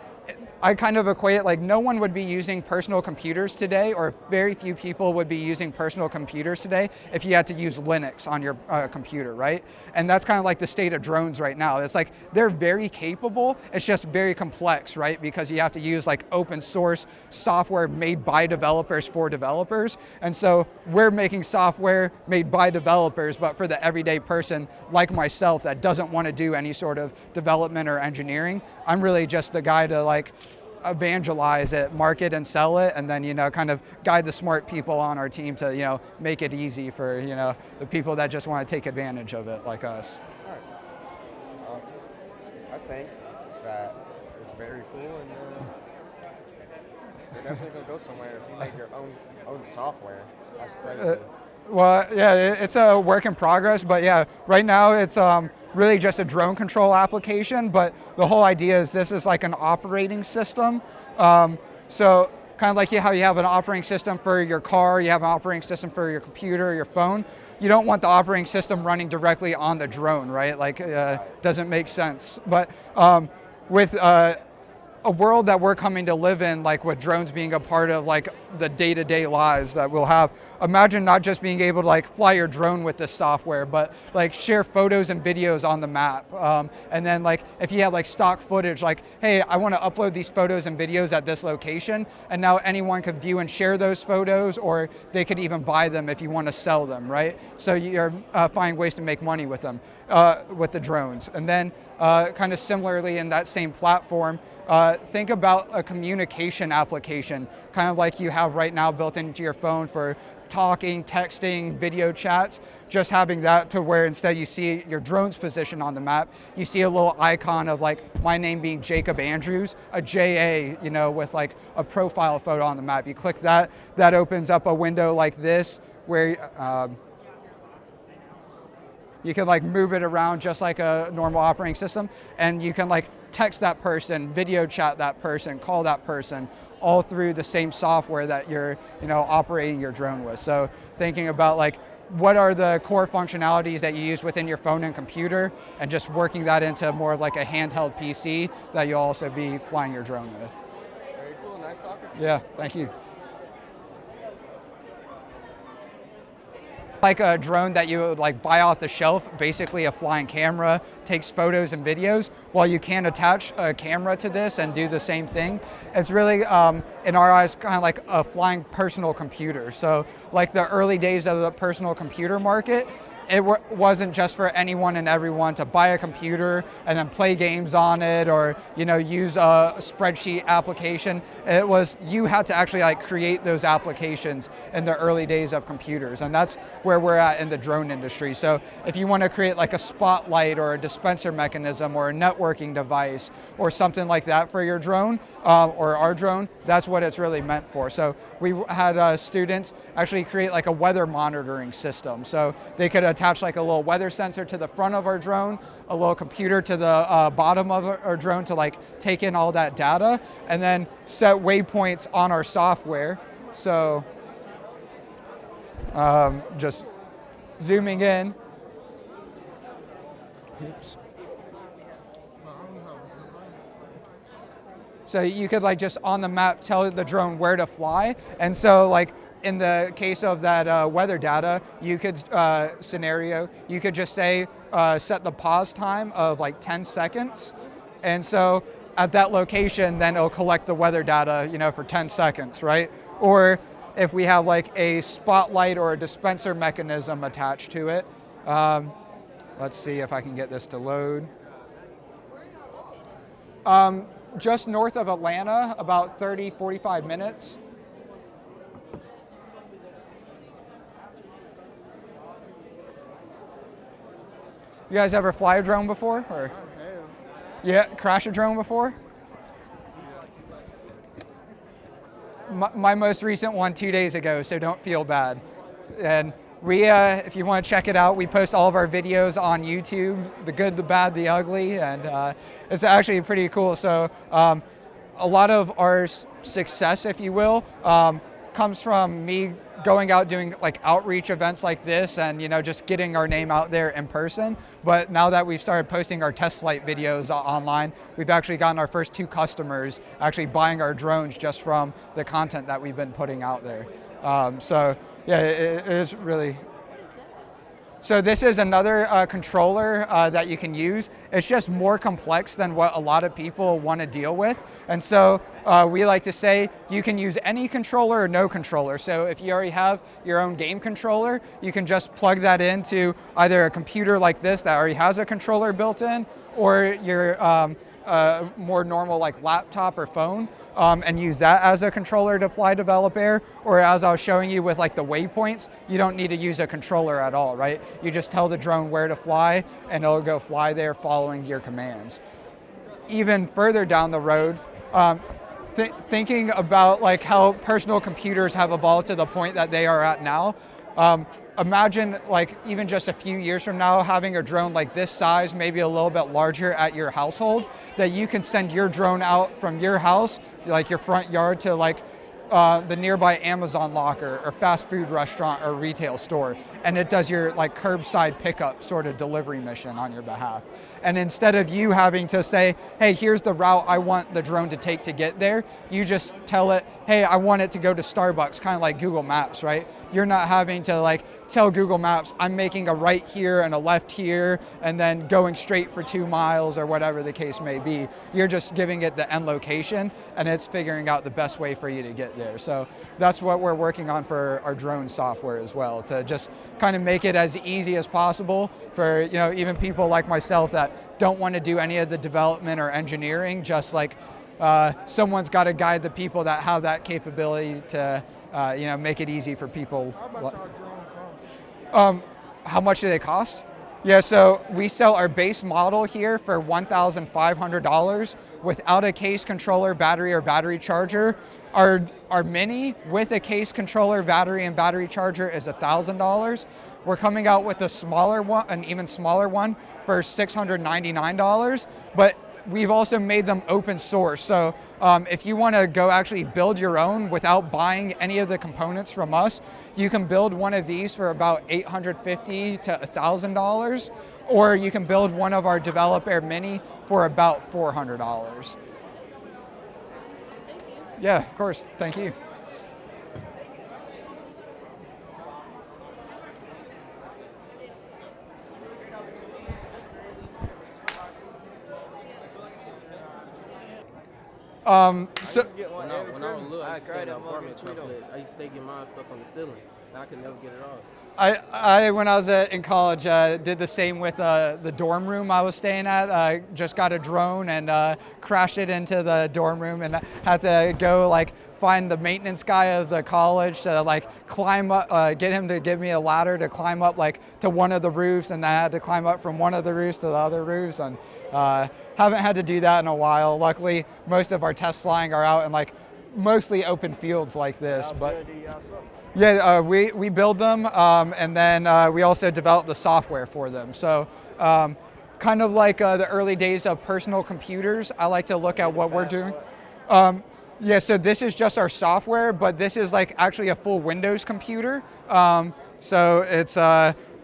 I kind of equate it no one would be using personal computers today, or very few people would be using personal computers today if you had to use Linux on your computer, right? And that's kind of the state of drones right now. It's they're very capable, it's just very complex, right? Because you have to use open source software made by developers for developers. And so we're making software made by developers, but for the everyday person like myself that doesn't want to do any sort of development or engineering, I'm really just the guy to evangelize it, market and sell it, and then kind of guide the smart people on our team to make it easy for the people that just want to take advantage of it like us. All right. I think that it's very cool, and you're definitely gonna go somewhere if you make your own software. That's crazy. Well, yeah, it's a work in progress, but yeah, right now it's really just a drone control application, but the whole idea is this is an operating system. So kind of how you have an operating system for your car, you have an operating system for your computer, your phone. You don't want the operating system running directly on the drone, right? Doesn't make sense. But with a world that we're coming to live in, with drones being a part of the day-to-day lives that we'll have, imagine not just being able to fly your drone with this software, but share photos and videos on the map. And then if you have stock footage, hey, I want to upload these photos and videos at this location, and now anyone could view and share those photos, or they could even buy them if you want to sell them, right? So you're finding ways to make money with them, with the drones. And then kind of similarly in that same platform, think about a communication application, kind of like you have right now built into your phone for talking, texting, video chats, just having that to where instead you see your drone's position on the map, you see a little icon of my name being Jacob Andrews, a JA, with a profile photo on the map. You click that, that opens up a window like this where you can move it around just like a normal operating system, and you can text that person, video chat that person, call that person, all through the same software that you're operating your drone with. So thinking about what are the core functionalities that you use within your phone and computer, and just working that into more of a handheld PC that you'll also be flying your drone with. Very cool. Nice talking to you. Yeah, thank you. Like a drone that you would buy off the shelf, basically a flying camera, takes photos and videos. While you can attach a camera to this and do the same thing, it's really, in our eyes, kind of like a flying personal computer. So the early days of the personal computer market, it wasn't just for anyone and everyone to buy a computer and then play games on it, or use a spreadsheet application. It was, you had to actually like create those applications in the early days of computers, and that's where we're at in the drone industry. So if you want to create like a spotlight or a dispenser mechanism or a networking device or something like that for your drone, or our drone, that's what it's really meant for. So we had students actually create like a weather monitoring system. So they could attach like a little weather sensor to the front of our drone, a little computer to the bottom of our drone to like take in all that data, and then set waypoints on our software. So just zooming in. Oops. So you could like just on the map tell the drone where to fly. And so like in the case of that weather data, you could you could just say, set the pause time of like 10 seconds. And so at that location, then it'll collect the weather data, for 10 seconds, right? Or if we have like a spotlight or a dispenser mechanism attached to it, let's see if I can get this to load. Just north of Atlanta, about 30, 45 minutes. You guys ever fly a drone before? Or? Yeah, crash a drone before? My most recent one 2 days ago, so don't feel bad. And we, if you want to check it out, we post all of our videos on YouTube, the good, the bad, the ugly, and it's actually pretty cool. So a lot of our success, if you will, comes from me going out doing like outreach events like this, and just getting our name out there in person. But now that we've started posting our test flight videos online, we've actually gotten our first 2 customers actually buying our drones just from the content that we've been putting out there. So yeah, it is really. So this is another controller that you can use. It's just more complex than what a lot of people want to deal with. And so we like to say you can use any controller or no controller. So if you already have your own game controller, you can just plug that into either a computer like this that already has a controller built in, or your more normal like laptop or phone, and use that as a controller to fly develop air. Or as I was showing you with like the waypoints, you don't need to use a controller at all, right? You just tell the drone where to fly and it'll go fly there following your commands. Even further down the road, thinking about like how personal computers have evolved to the point that they are at now, imagine like even just a few years from now having a drone like this size, maybe a little bit larger at your household, that you can send your drone out from your house, like your front yard, to like the nearby Amazon locker or fast food restaurant or retail store, and it does your like curbside pickup sort of delivery mission on your behalf. And instead of you having to say, hey, here's the route I want the drone to take to get there, you just tell it, hey, I want it to go to Starbucks, kind of like Google Maps, right? You're not having to like tell Google Maps, I'm making a right here and a left here, and then going straight for 2 miles or whatever the case may be. You're just giving it the end location, and it's figuring out the best way for you to get there. So that's what we're working on for our drone software as well, to just kind of make it as easy as possible for even people like myself that don't want to do any of the development or engineering. Just like someone's got to guide the people that have that capability to make it easy for people. How much our drone cost? How much do they cost? Yeah, so we sell our base model here for $1,500 without a case controller, battery, or battery charger. Our mini with a case controller, battery, and battery charger is $1,000. We're coming out with a smaller one, an even smaller one, for $699. But we've also made them open source. So if you want to go actually build your own without buying any of the components from us, you can build one of these for about $850 to $1,000, or you can build one of our Develop Air Mini for about $400. Yeah, of course. Thank you. So Get one When I, every when I was Christmas. little, I used to stay in an them apartment tweet 'em. complex. I used to stay getting mine stuck on the ceiling. I could never get it off. I when I was in college, did the same with the dorm room I was staying at. Just got a drone and crashed it into the dorm room, and had to go like find the maintenance guy of the college to like climb up, get him to give me a ladder to climb up like to one of the roofs, and then I had to climb up from one of the roofs to the other roofs, and haven't had to do that in a while. Luckily, most of our test flying are out in like mostly open fields like this, but. Yeah, we build them, and then we also develop the software for them. So kind of like the early days of personal computers, I like to look at what we're doing. Yeah, so this is just our software, but this is like actually a full Windows computer. So it's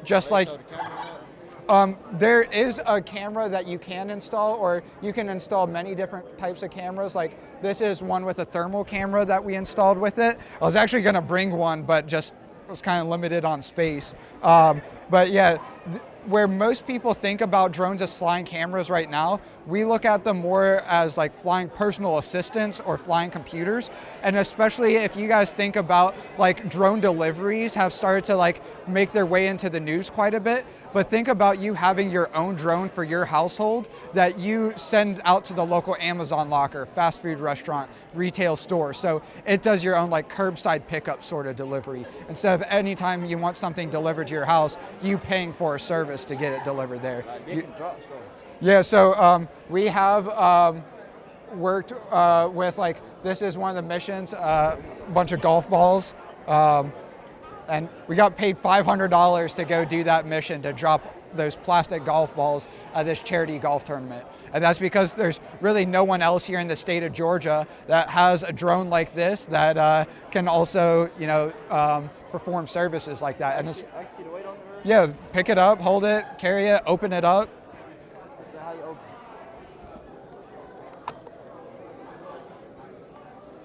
just like, there is a camera that you can install, or you can install many different types of cameras. Like this is one with a thermal camera that we installed with it. I was actually gonna bring one, but just was kind of limited on space. But yeah, where most people think about drones as flying cameras right now, we look at them more as like flying personal assistants or flying computers. And especially if you guys think about like drone deliveries have started to like make their way into the news quite a bit. But think about you having your own drone for your household that you send out to the local Amazon locker, fast food restaurant, retail store. So it does your own like curbside pickup sort of delivery. Instead of any time you want something delivered to your house, you paying for a service to get it delivered there. Yeah, so we have worked with like, this is one of the missions, a bunch of golf balls. And we got paid $500 to go do that mission, to drop those plastic golf balls at this charity golf tournament. And that's because there's really no one else here in the state of Georgia that has a drone like this that can also, you know, perform services like that. And it's, I see the weight on there. yeah, pick it up, hold it, carry it, open it up. So how you open?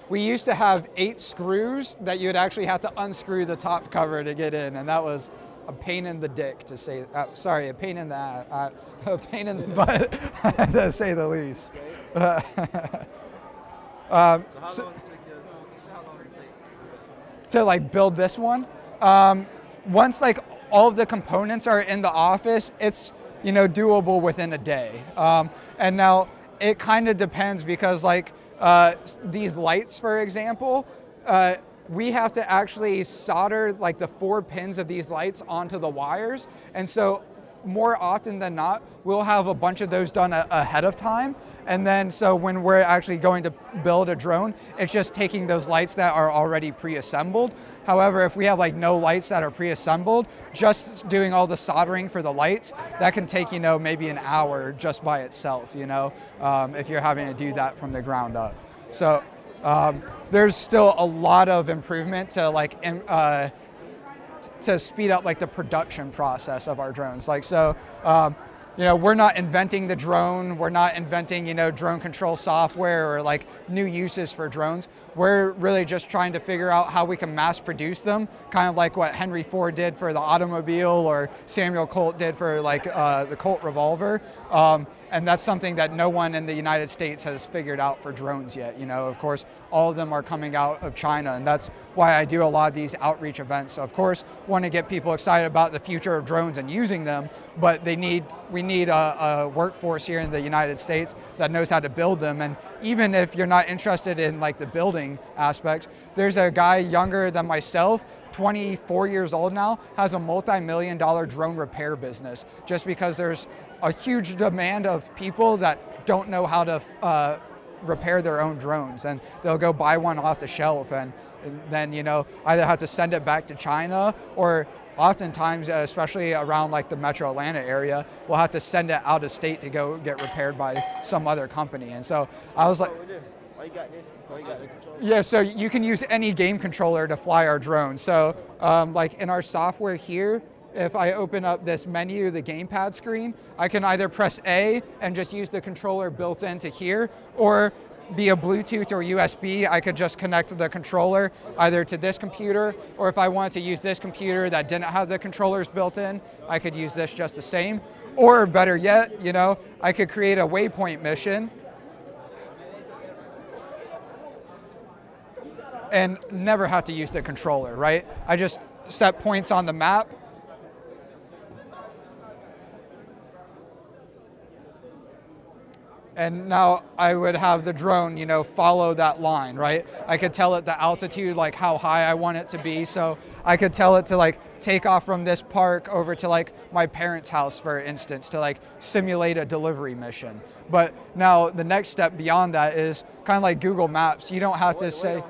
We used to have 8 screws that you would actually have to unscrew the top cover to get in, and that was a pain in the dick to say. Sorry, a pain in the a pain in the butt, to say the least. So how long did it take? To like build this one, once like all of the components are in the office, it's, you know, doable within a day. And now it kind of depends, because like these lights, for example, we have to actually solder like the 4 pins of these lights onto the wires. And so more often than not, we'll have a bunch of those done ahead of time. And then so when we're actually going to build a drone, it's just taking those lights that are already pre-assembled. However, if we have like no lights that are pre-assembled, just doing all the soldering for the lights, that can take, you know, maybe an hour just by itself, you know, if you're having to do that from the ground up. So there's still a lot of improvement to like to speed up like the production process of our drones. Like, so, you know, we're not inventing the drone. We're not inventing, you know, drone control software or like new uses for drones. We're really just trying to figure out how we can mass produce them, kind of like what Henry Ford did for the automobile, or Samuel Colt did for like the Colt revolver. And that's something that no one in the United States has figured out for drones yet. You know, of course, all of them are coming out of China, and that's why I do a lot of these outreach events. So of course, want to get people excited about the future of drones and using them, but we need a workforce here in the United States that knows how to build them. And even if you're not interested in like the building aspects, there's a guy younger than myself, 24 years old now, has a multi-million-dollar drone repair business, just because there's a huge demand of people that don't know how to repair their own drones, and they'll go buy one off the shelf, and then, you know, either have to send it back to China, or oftentimes, especially around like the Metro Atlanta area, we'll have to send it out of state to go get repaired by some other company. And so I was like, Why you got this? Why you got this control? yeah, so you can use any game controller to fly our drone. So like in our software here, if I open up this menu, the gamepad screen, I can either press A and just use the controller built into here, or via Bluetooth or USB, I could just connect the controller either to this computer, or if I wanted to use this computer that didn't have the controllers built in, I could use this just the same. Or better yet, you know, I could create a waypoint mission. and never have to use the controller, right? I just set points on the map. And now I would have the drone, follow that line, right? I could tell it the altitude, like how high I want it to be. So I could tell it to take off from this park over to my parents' house, for instance, to simulate a delivery mission. But now the next step beyond that is kind of like Google Maps. You don't have to say,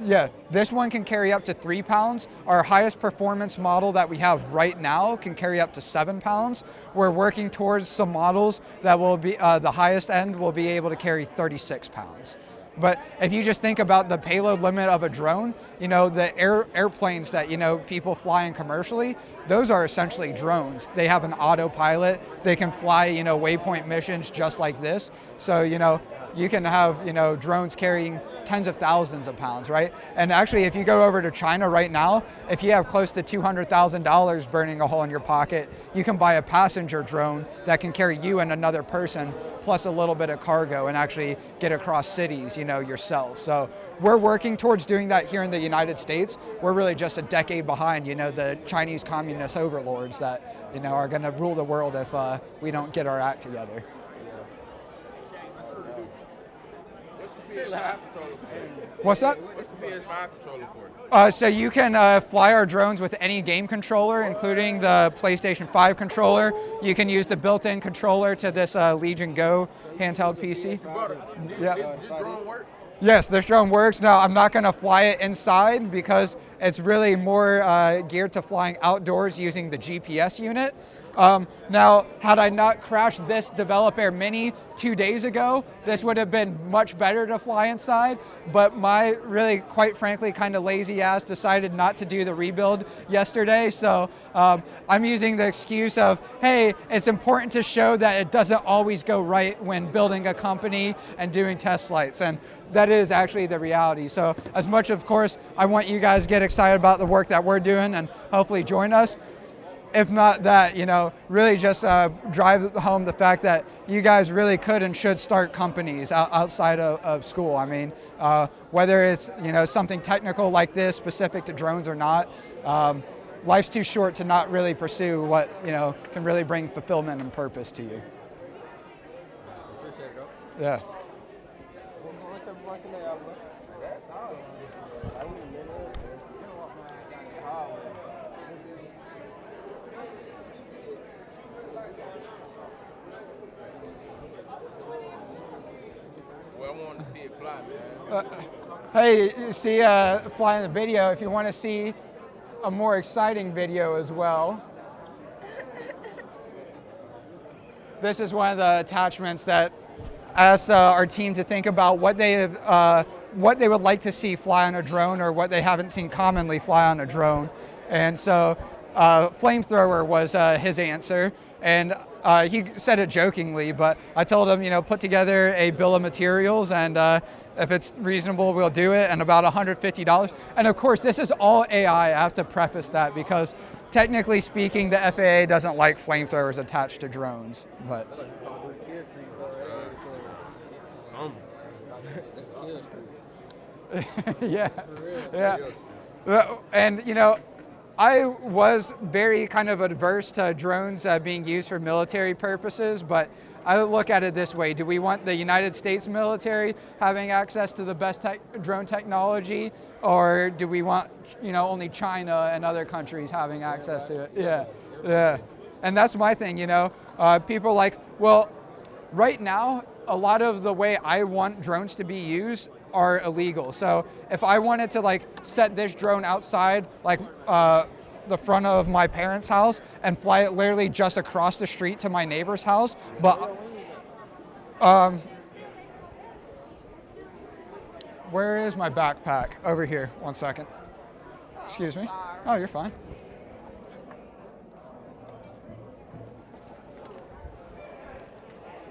yeah, this one can carry up to 3 pounds. Our highest performance model that we have right now can carry up to 7 pounds. We're working towards some models that will be, the highest end will be able to carry 36 pounds. But if you just think about the payload limit of a drone, the airplanes that, people flying commercially, those are essentially drones. They have an autopilot. They can fly, waypoint missions just like this. So, you can have, drones carrying tens of thousands of pounds, right? And actually, if you go over to China right now, if you have close to $200,000 burning a hole in your pocket, you can buy a passenger drone that can carry you and another person, plus a little bit of cargo, and actually get across cities, yourself. So we're working towards doing that here in the United States. We're really just a decade behind, the Chinese communist overlords that, are going to rule the world if we don't get our act together. What's that? What's the PS5 controller for? So you can fly our drones with any game controller, including the PlayStation 5 controller. You can use the built-in controller to this Legion Go handheld PC. Yeah. This drone works? Yes, this drone works. Now, I'm not going to fly it inside because it's really more geared to flying outdoors using the GPS unit. Now, had I not crashed this Develop Air Mini 2 days ago, this would have been much better to fly inside, but my really, quite frankly, kind of lazy ass decided not to do the rebuild yesterday, so I'm using the excuse of, hey, it's important to show that it doesn't always go right when building a company and doing test flights, and that is actually the reality. So as much, of course, I want you guys to get excited about the work that we're doing and hopefully join us. If not that, really just drive home the fact that you guys really could and should start companies outside of school. I mean, whether it's, something technical like this, specific to drones or not, life's too short to not really pursue what, can really bring fulfillment and purpose to you. Appreciate it, though. Yeah. Well, I wanted to see it fly, man. Hey, you see flying the video, if you want to see a more exciting video as well. This is one of the attachments that I asked our team to think about what they would like to see fly on a drone or what they haven't seen commonly fly on a drone. And so flamethrower was his answer. And he said it jokingly, but I told him, put together a bill of materials and if it's reasonable, we'll do it, and about $150. And of course, this is all AI. I have to preface that because technically speaking, the FAA doesn't like flamethrowers attached to drones, but. Yeah, yeah. And I was very kind of adverse to drones being used for military purposes, but I look at it this way. Do we want the United States military having access to the best drone technology, or do we want, only China and other countries having access to it? Yeah, yeah. And that's my thing, people are like, well, right now, a lot of the way I want drones to be used are illegal. So if I wanted to set this drone outside, the front of my parents' house and fly it literally just across the street to my neighbor's house, but where is my backpack? Over here, 1 second. Excuse me. Oh, you're fine.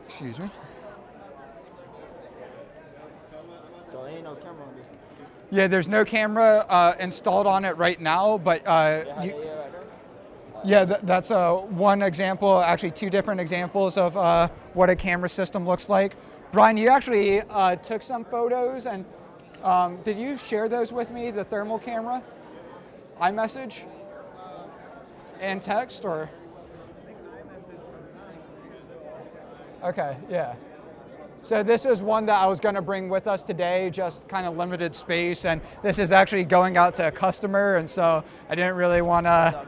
Excuse me. So there ain't no camera on this. Yeah, there's no camera installed on it right now, but yeah, that's one example, actually 2 different examples of what a camera system looks like. Brian, you actually took some photos, and Did you share those with me, the thermal camera? iMessage? And text, or? Okay, yeah. So this is one that I was going to bring with us today, just kind of limited space, and this is actually going out to a customer, and so I didn't really want to.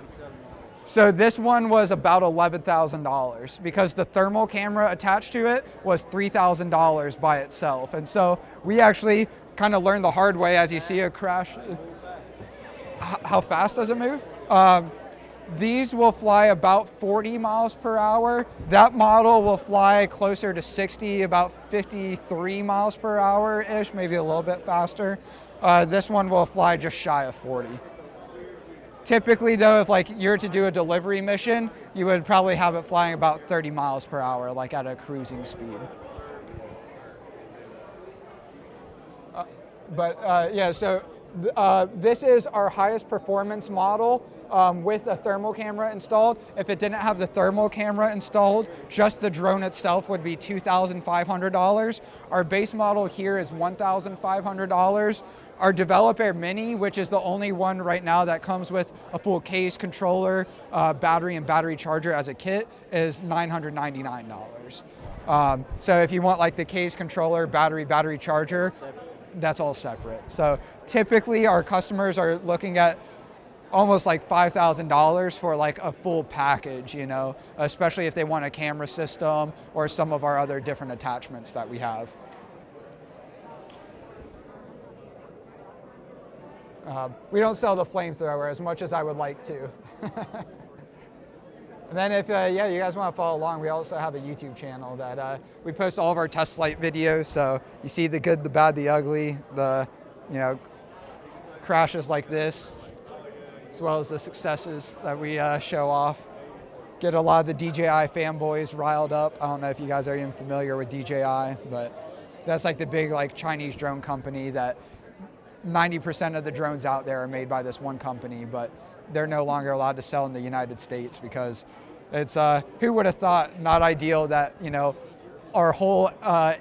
So this one was about $11,000 because the thermal camera attached to it was $3,000 by itself, and so we actually kind of learned the hard way. As you see a crash, how fast does it move? These will fly about 40 miles per hour. That model will fly closer to 60, about 53 miles per hour-ish, maybe a little bit faster. This one will fly just shy of 40. Typically though, if like you're to do a delivery mission, you would probably have it flying about 30 miles per hour, like at a cruising speed. Yeah, so this is our highest performance model with a thermal camera installed. If it didn't have the thermal camera installed, just the drone itself would be $2,500. Our base model here is $1,500. Our Developer Mini, which is the only one right now that comes with a full case, controller, battery, and battery charger as a kit, is $999. So if you want like the case, controller, battery charger, that's all separate. So typically our customers are looking at almost like $5,000 for like a full package, you know, especially if they want a camera system or some of our other different attachments that we have. We don't sell the flamethrower as much as I would like to. And then if yeah, you guys want to follow along, we also have a YouTube channel that we post all of our test flight videos. So you see the good, the bad, the ugly, the crashes like this, as well as the successes that we show off. Get a lot of the DJI fanboys riled up. I don't know if you guys are even familiar with DJI, but that's like the big like Chinese drone company that 90% of the drones out there are made by this one company, but they're no longer allowed to sell in the United States because it's, who would have thought, not ideal that, our whole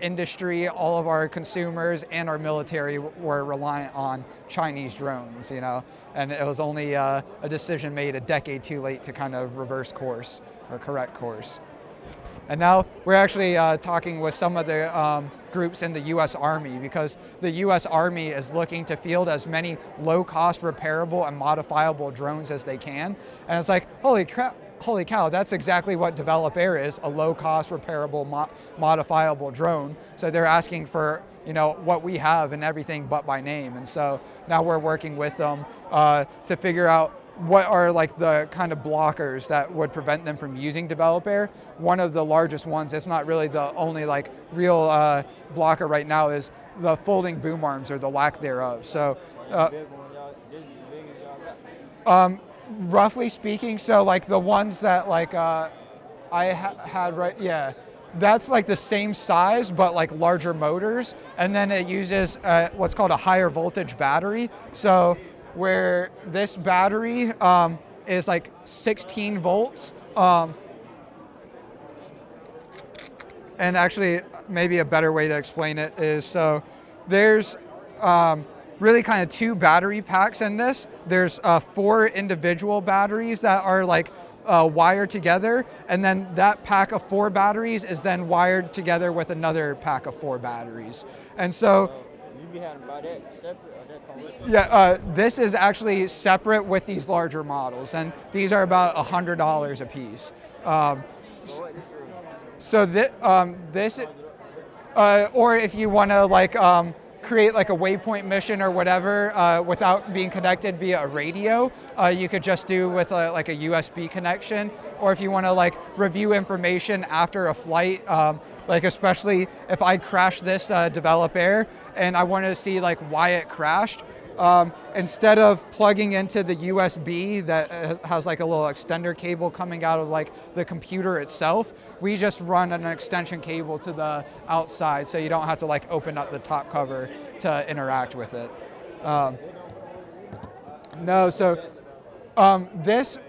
industry, all of our consumers and our military were reliant on Chinese drones, and it was only a decision made a decade too late to kind of reverse course or correct course. And now we're actually talking with some of the groups in the U.S. Army, because the U.S. Army is looking to field as many low-cost, repairable, and modifiable drones as they can. And it's like, holy cow, that's exactly what Develop Air is, a low-cost, repairable, modifiable drone. So they're asking for what we have and everything but by name. And so now we're working with them to figure out what are like the kind of blockers that would prevent them from using Develop Air. One of the largest ones, it's not really the only like real blocker right now, is the folding boom arms or the lack thereof. So roughly speaking, so like the ones that like I had right, yeah, that's like the same size but like larger motors, and then it uses what's called a higher voltage battery. So where this battery is like 16 volts. And actually, maybe a better way to explain it is, so there's really kind of two battery packs in this. There's 4 individual batteries that are like wired together, and then that pack of 4 batteries is then wired together with another pack of 4 batteries. And so yeah, this is actually separate with these larger models, and these are about $100 a piece. So this, or if you want to like create like a waypoint mission or whatever without being connected via a radio, you could just do with like a USB connection. Or if you want to like review information after a flight, like especially if I crash this Develop Air and I want to see like why it crashed, instead of plugging into the USB that has like a little extender cable coming out of like the computer itself, we just run an extension cable to the outside, so you don't have to like open up the top cover to interact with it. This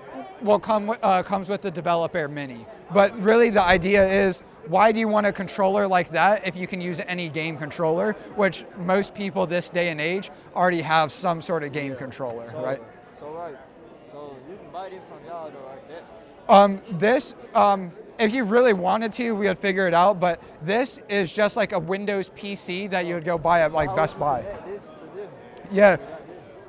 will comes with the Develop Air Mini, but really the idea is why do you want a controller like that if you can use any game controller, which most people this day and age already have some sort of game controller, right? So you can buy this from y'all though, like that? If you really wanted to, we would figure it out, but this is just like a Windows PC that you would go buy at like Best Buy. Yeah,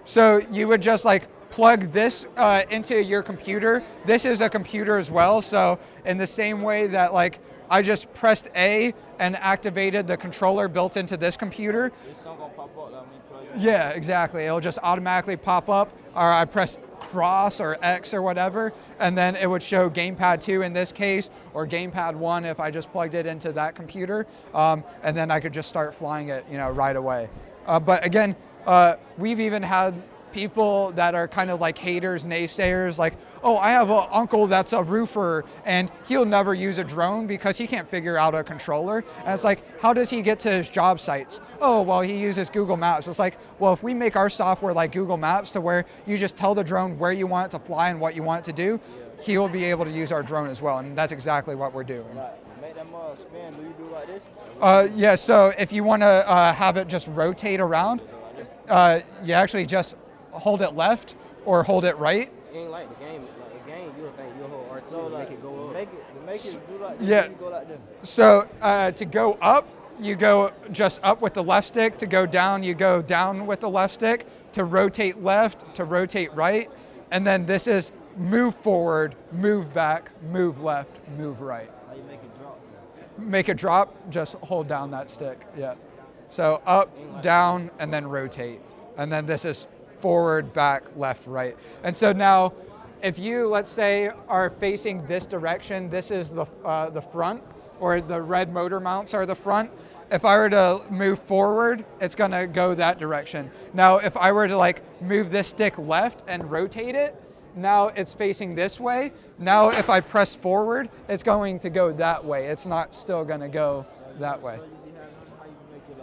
so you would just like plug this into your computer. This is a computer as well, so in the same way that like I just pressed A and activated the controller built into this computer. It's not gonna pop up like when you plug it. Yeah, exactly. It'll just automatically pop up, or I press cross or X or whatever, and then it would show Gamepad 2 in this case, or Gamepad 1 if I just plugged it into that computer, and then I could just start flying it, right away. But again, we've even had people that are kind of like haters, naysayers, like, oh, I have an uncle that's a roofer and he'll never use a drone because he can't figure out a controller. And it's like, how does he get to his job sites? Oh, well, he uses Google Maps. It's like, well, if we make our software like Google Maps to where you just tell the drone where you want it to fly and what you want it to do, he will be able to use our drone as well. And that's exactly what we're doing. Make them spin. Do you do like this? Yeah, so if you want to have it just rotate around, you actually just hold it left or hold it right. It ain't like the game. Like the game, you'll think you'll hold R2 So and like, make it go up. make it do like this. Yeah. You go like this. So to go up, you go just up with the left stick. To go down, you go down with the left stick. To rotate left, to rotate right. And then this is move forward, move back, move left, move right. How you make it drop? Make it drop, just hold down that stick, yeah. So up, down, and then rotate. And then this is forward, back, left, right. And so now, if you, let's say, are facing this direction, this is the front, or the red motor mounts are the front. If I were to move forward, it's gonna go that direction. Now, if I were to like move this stick left and rotate it, now it's facing this way. Now, if I press forward, it's going to go that way. It's not still gonna go that way. So you be having how you make it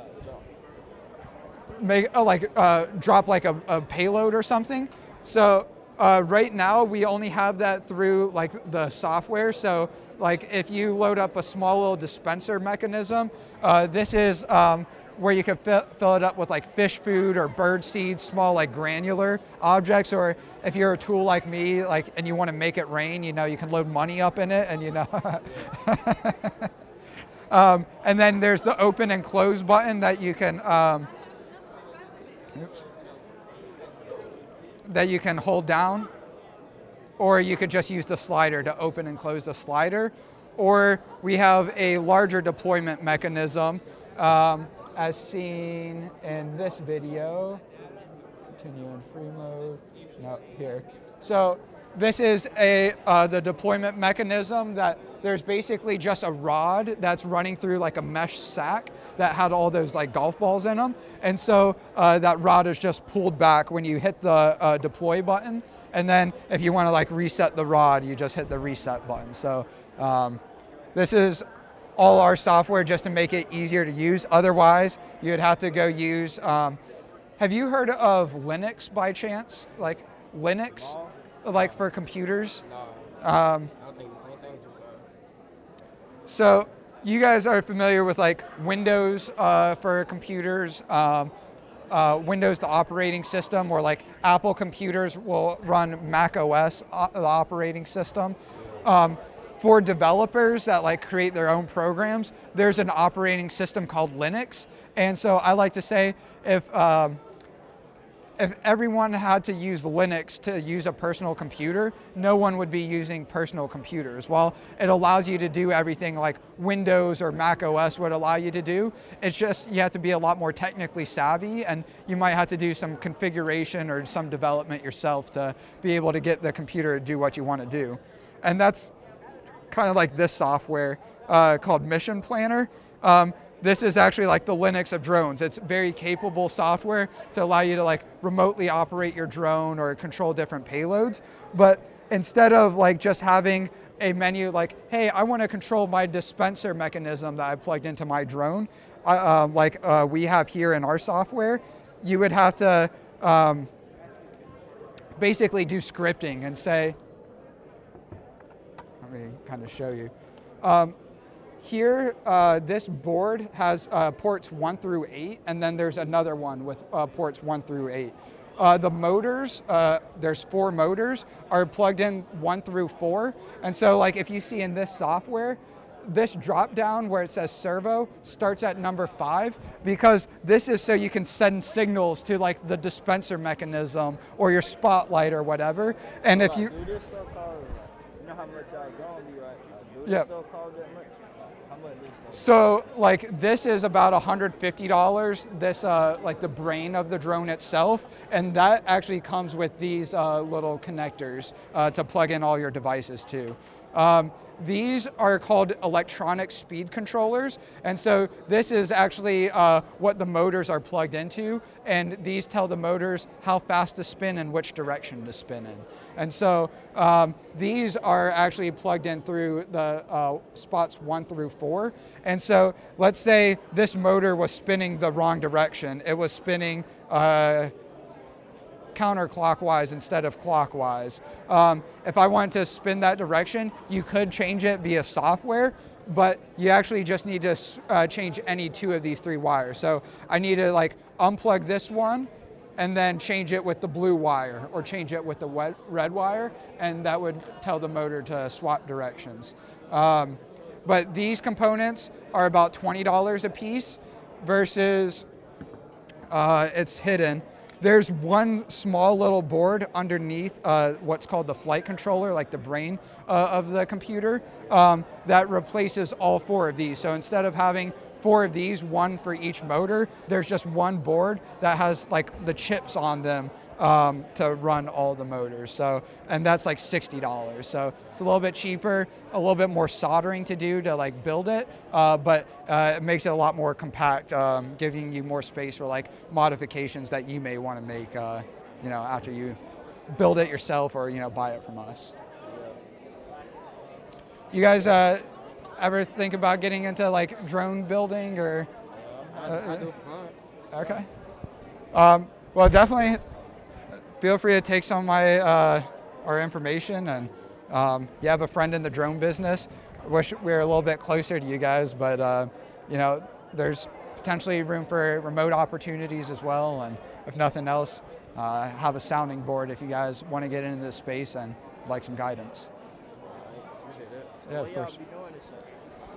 like drop? Drop like a payload or something. So right now we only have that through like the software. So like if you load up a small little dispenser mechanism, this is where you can fill it up with like fish food or bird seed, small like granular objects. Or if you're a tool like me, like and you want to make it rain, you can load money up in it, and and then there's the open and close button that you can that you can hold down, or you could just use the slider to open and close the slider. Or we have a larger deployment mechanism as seen in this video. Continue in free mode, no, here. So this is the deployment mechanism that there's basically just a rod that's running through like a mesh sack that had all those like golf balls in them. And so that rod is just pulled back when you hit the deploy button. And then if you want to like reset the rod, you just hit the reset button. So this is all our software just to make it easier to use. Otherwise, you'd have to go use, have you heard of Linux by chance? Like Linux, like for computers? No, I don't think the same thing as you said. So you guys are familiar with like Windows for computers, Windows the operating system, or like Apple computers will run Mac OS the operating system. For developers that like create their own programs, there's an operating system called Linux. And so I like to say if everyone had to use Linux to use a personal computer, no one would be using personal computers. Well, it allows you to do everything like Windows or Mac OS would allow you to do. It's just you have to be a lot more technically savvy, and you might have to do some configuration or some development yourself to be able to get the computer to do what you want to do. And that's kind of like this software called Mission Planner. This is actually like the Linux of drones. It's very capable software to allow you to like remotely operate your drone or control different payloads. But instead of like just having a menu like, hey, I want to control my dispenser mechanism that I plugged into my drone, we have here in our software, you would have to basically do scripting and say, let me kind of show you. here, this board has ports 1 through 8, and then there's another one with ports 1 through 8. The motors, there's 4 motors, are plugged in 1 through 4. And so like if you see in this software, this drop down where it says servo starts at number 5, because this is so you can send signals to like the dispenser mechanism or your spotlight or whatever. And if you... Do this stuff called, you know how much y'all drone be, right? Do Yep. this stuff cost that much? How much this stuff? So like this is about $150, this like the brain of the drone itself, and that actually comes with these little connectors to plug in all your devices to. These are called electronic speed controllers, and so this is actually what the motors are plugged into, and these tell the motors how fast to spin and which direction to spin in. And so these are actually plugged in through the spots 1 through 4. And so let's say this motor was spinning the wrong direction. It was spinning counterclockwise instead of clockwise. If I wanted to spin that direction, you could change it via software, but you actually just need to change any 2 of these 3 wires. So I need to like unplug this one and then change it with the blue wire, or change it with the red wire, and that would tell the motor to swap directions. But these components are about $20 a piece versus it's hidden. There's one small little board underneath what's called the flight controller, like the brain of the computer, that replaces all 4 of these. So instead of having 4 of these, 1 for each motor, there's just one board that has like the chips on them to run all the motors. So, and that's like $60. So it's a little bit cheaper, a little bit more soldering to do to like build it, but it makes it a lot more compact, giving you more space for like modifications that you may want to make, you know, after you build it yourself or, you know, buy it from us. You guys ever think about getting into like drone building or? I do fun. Okay. Well, definitely feel free to take some of my our information, and you have a friend in the drone business. Wish we were a little bit closer to you guys, but you know, there's potentially room for remote opportunities as well. And if nothing else, have a sounding board if you guys want to get into this space and like some guidance. Appreciate that. Yeah, of What y'all course. be doing this?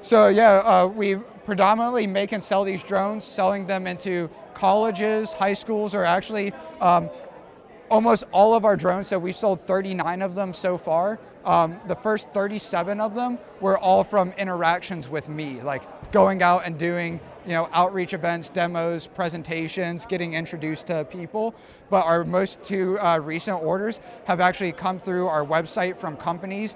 So yeah, we predominantly make and sell these drones, selling them into colleges, high schools, or actually almost all of our drones. So we've sold 39 of them so far. The first 37 of them were all from interactions with me, like going out and doing, you know, outreach events, demos, presentations, getting introduced to people. But our most 2 recent orders have actually come through our website from companies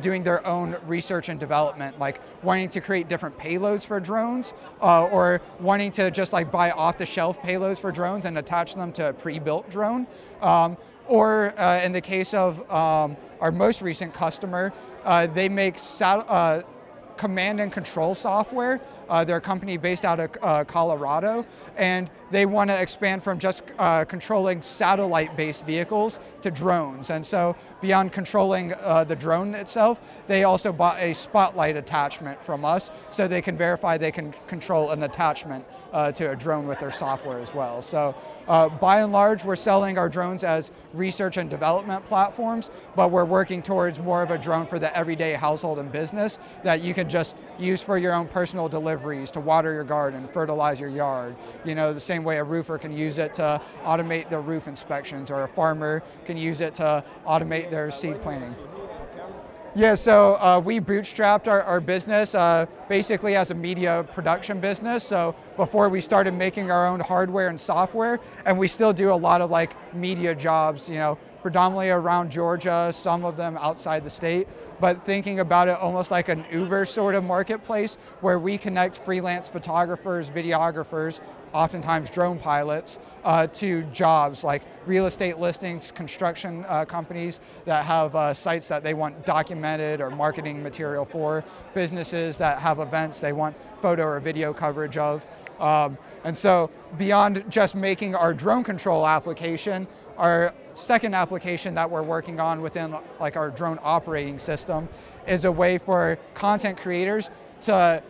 doing their own research and development, like wanting to create different payloads for drones, or wanting to just like buy off-the-shelf payloads for drones and attach them to a pre-built drone. Or in the case of our most recent customer, they make command and control software. They're a company based out of Colorado, and they want to expand from just controlling satellite-based vehicles to drones. And so beyond controlling the drone itself, they also bought a spotlight attachment from us so they can verify they can control an attachment to a drone with their software as well. So by and large, we're selling our drones as research and development platforms, but we're working towards more of a drone for the everyday household and business that you can just use for your own personal deliveries, to water your garden, fertilize your yard. You know, the same way a roofer can use it to automate their roof inspections, or a farmer can use it to automate their seed planting. Yeah, so we bootstrapped our business basically as a media production business. So before we started making our own hardware and software, and we still do a lot of like media jobs, you know, predominantly around Georgia, some of them outside the state, but thinking about it almost like an Uber sort of marketplace where we connect freelance photographers, videographers, oftentimes drone pilots, to jobs like real estate listings, construction companies that have sites that they want documented or marketing material for, businesses that have events they want photo or video coverage of. And so beyond just making our drone control application, our second application that we're working on within like our drone operating system is a way for content creators to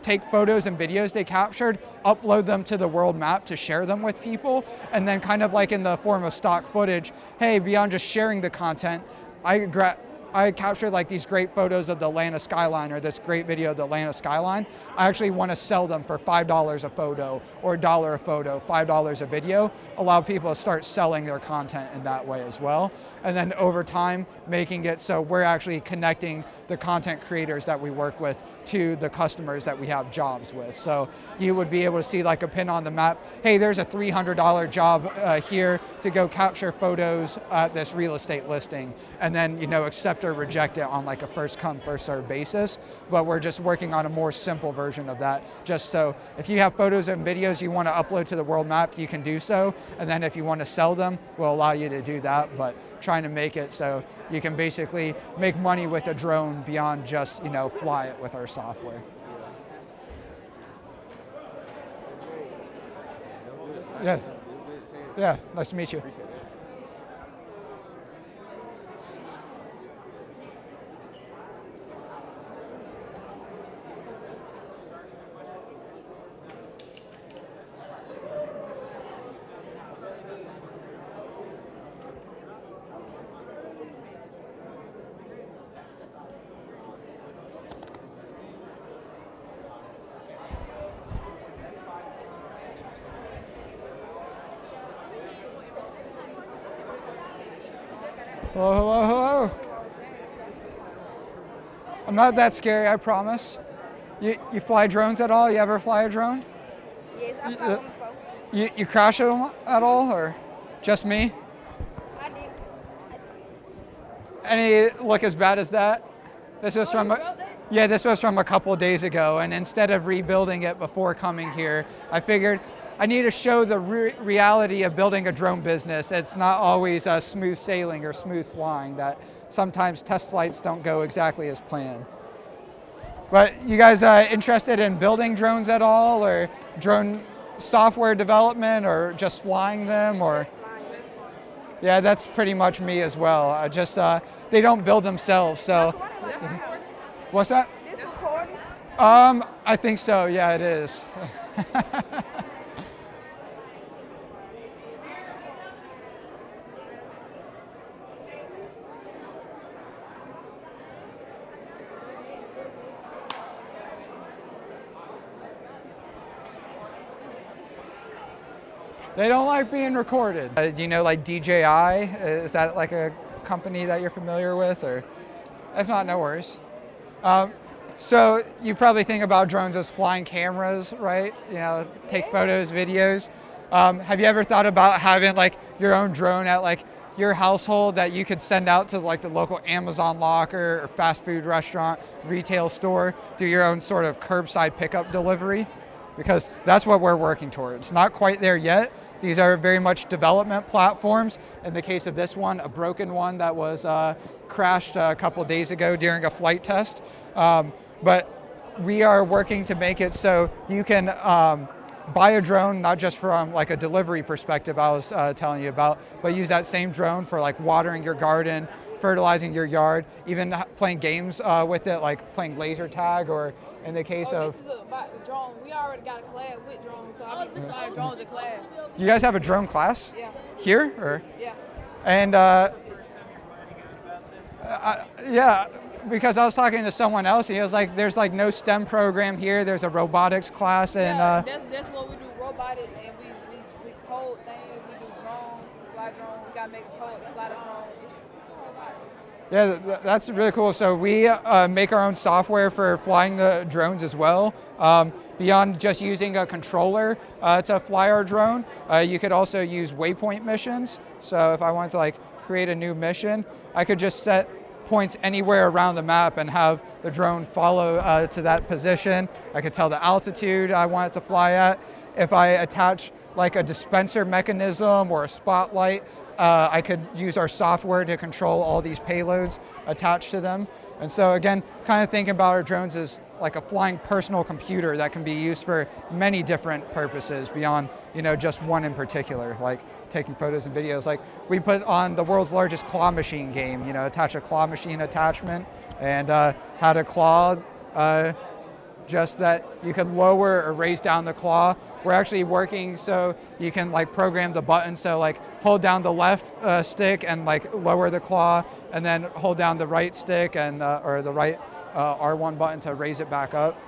take photos and videos they captured, upload them to the world map to share them with people, and then kind of like in the form of stock footage, hey, beyond just sharing the content, I captured like these great photos of the Atlanta skyline or this great video of the Atlanta skyline. I actually want to sell them for $5 a photo or $1 a photo, $5 a video, allow people to start selling their content in that way as well. And then over time, making it so we're actually connecting the content creators that we work with to the customers that we have jobs with. So you would be able to see like a pin on the map, hey, there's a $300 job here to go capture photos at this real estate listing, and then accept or reject it on like a first come, first served basis. But we're just working on a more simple version of that, just so if you have photos and videos you want to upload to the world map, you can do so. And then if you want to sell them, we'll allow you to do that, but trying to make it so you can basically make money with a drone beyond just, fly it with our software. Yeah. Yeah, nice to meet you. Hello, hello, hello. I'm not that scary, I promise. You fly drones at all? You ever fly a drone? Yes, I fly one before. You crash them at all, or just me? I did. Any look as bad as that? This was from this was from a couple of days ago, and instead of rebuilding it before coming here, I figured I need to show the reality of building a drone business. It's not always smooth sailing or smooth flying, that sometimes test flights don't go exactly as planned. But you guys interested in building drones at all, or drone software development, or just flying them, or? Yeah, that's pretty much me as well. I just, they don't build themselves, so. What's that? This recording? I think so, yeah, it is. They don't like being recorded. Do you know like DJI? Is that like a company that you're familiar with, or? If not, no worries. So you probably think about drones as flying cameras, right? Take photos, videos. Have you ever thought about having like your own drone at like your household that you could send out to like the local Amazon locker or fast food restaurant, retail store, do your own sort of curbside pickup delivery? Because that's what we're working towards. Not quite there yet. These are very much development platforms. In the case of this one, a broken one that was crashed a couple of days ago during a flight test. But we are working to make it so you can buy a drone, not just from like a delivery perspective I was telling you about, but use that same drone for like watering your garden, fertilizing your yard, even playing games with it, like playing laser tag, or in the case of... This is about the drone. We already got a class with drones, so I mean, our drones are class. You guys have a drone class? Yeah. Here, or? Yeah. And yeah, because I was talking to someone else, and he was like, there's like no STEM program here, there's a robotics class, and that's what we do, robotics, and we code things, we do drones, fly drones, we gotta make code, fly the drone. Yeah, that's really cool. So we make our own software for flying the drones as well. Beyond just using a controller to fly our drone, you could also use waypoint missions. So if I wanted to like create a new mission, I could just set points anywhere around the map and have the drone follow to that position. I could tell the altitude I want it to fly at. If I attach like a dispenser mechanism or a spotlight, I could use our software to control all these payloads attached to them. And so again, kind of thinking about our drones as like a flying personal computer that can be used for many different purposes beyond, just one in particular, like taking photos and videos. Like we put on the world's largest claw machine game, attach a claw machine attachment and had a claw just that you can lower or raise down the claw. We're actually working so you can like program the button. So like hold down the left stick and like lower the claw, and then hold down the right stick and or the right R1 button to raise it back up.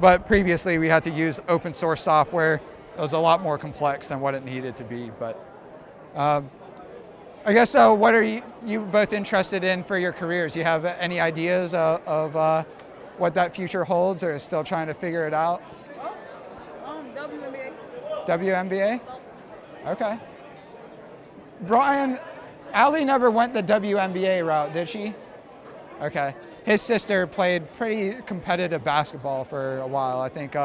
But previously we had to use open source software. It was a lot more complex than what it needed to be. But I guess what are you both interested in for your careers? You have any ideas of what that future holds, or still trying to figure it out? WNBA. WNBA? Okay. Brian, Allie never went the WNBA route, did she? Okay. His sister played pretty competitive basketball for a while. I think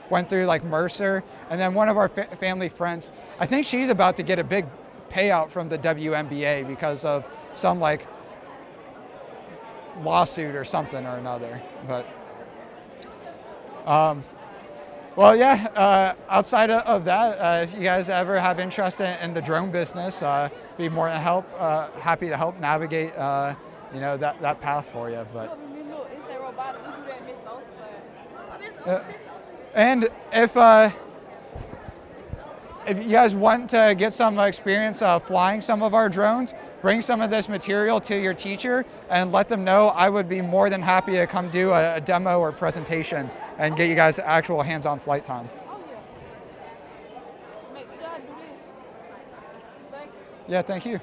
went through like Mercer, and then one of our family friends, I think she's about to get a big payout from the WNBA because of some like lawsuit or something or another. But well, yeah, outside of that, if you guys ever have interest in the drone business, be more than happy to help navigate you know, that path for you. But Look, it's a robotic. We do that Miss Ocean. and if you guys want to get some experience flying some of our drones, bring some of this material to your teacher and let them know. I would be more than happy to come do a demo or presentation and get you guys actual hands-on flight time. Oh yeah. Make sure I do this. Thank you. Yeah, thank you.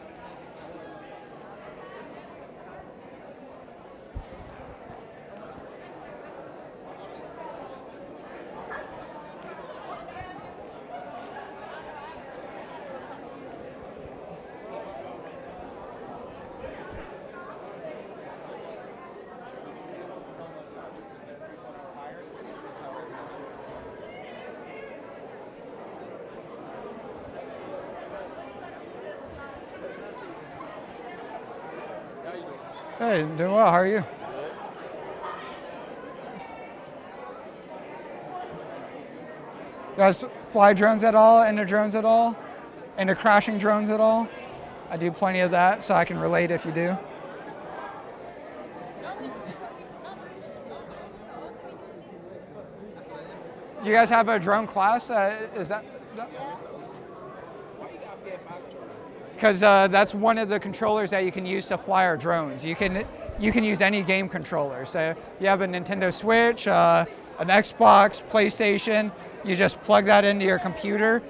Hey, doing well. How are you? You guys fly drones at all? Into drones at all? Into crashing drones at all? I do plenty of that, so I can relate if you do. Do you guys have a drone class? Is that? Because that's one of the controllers that you can use to fly our drones. You can use any game controller. So you have a Nintendo Switch, an Xbox, PlayStation. You just plug that into your computer.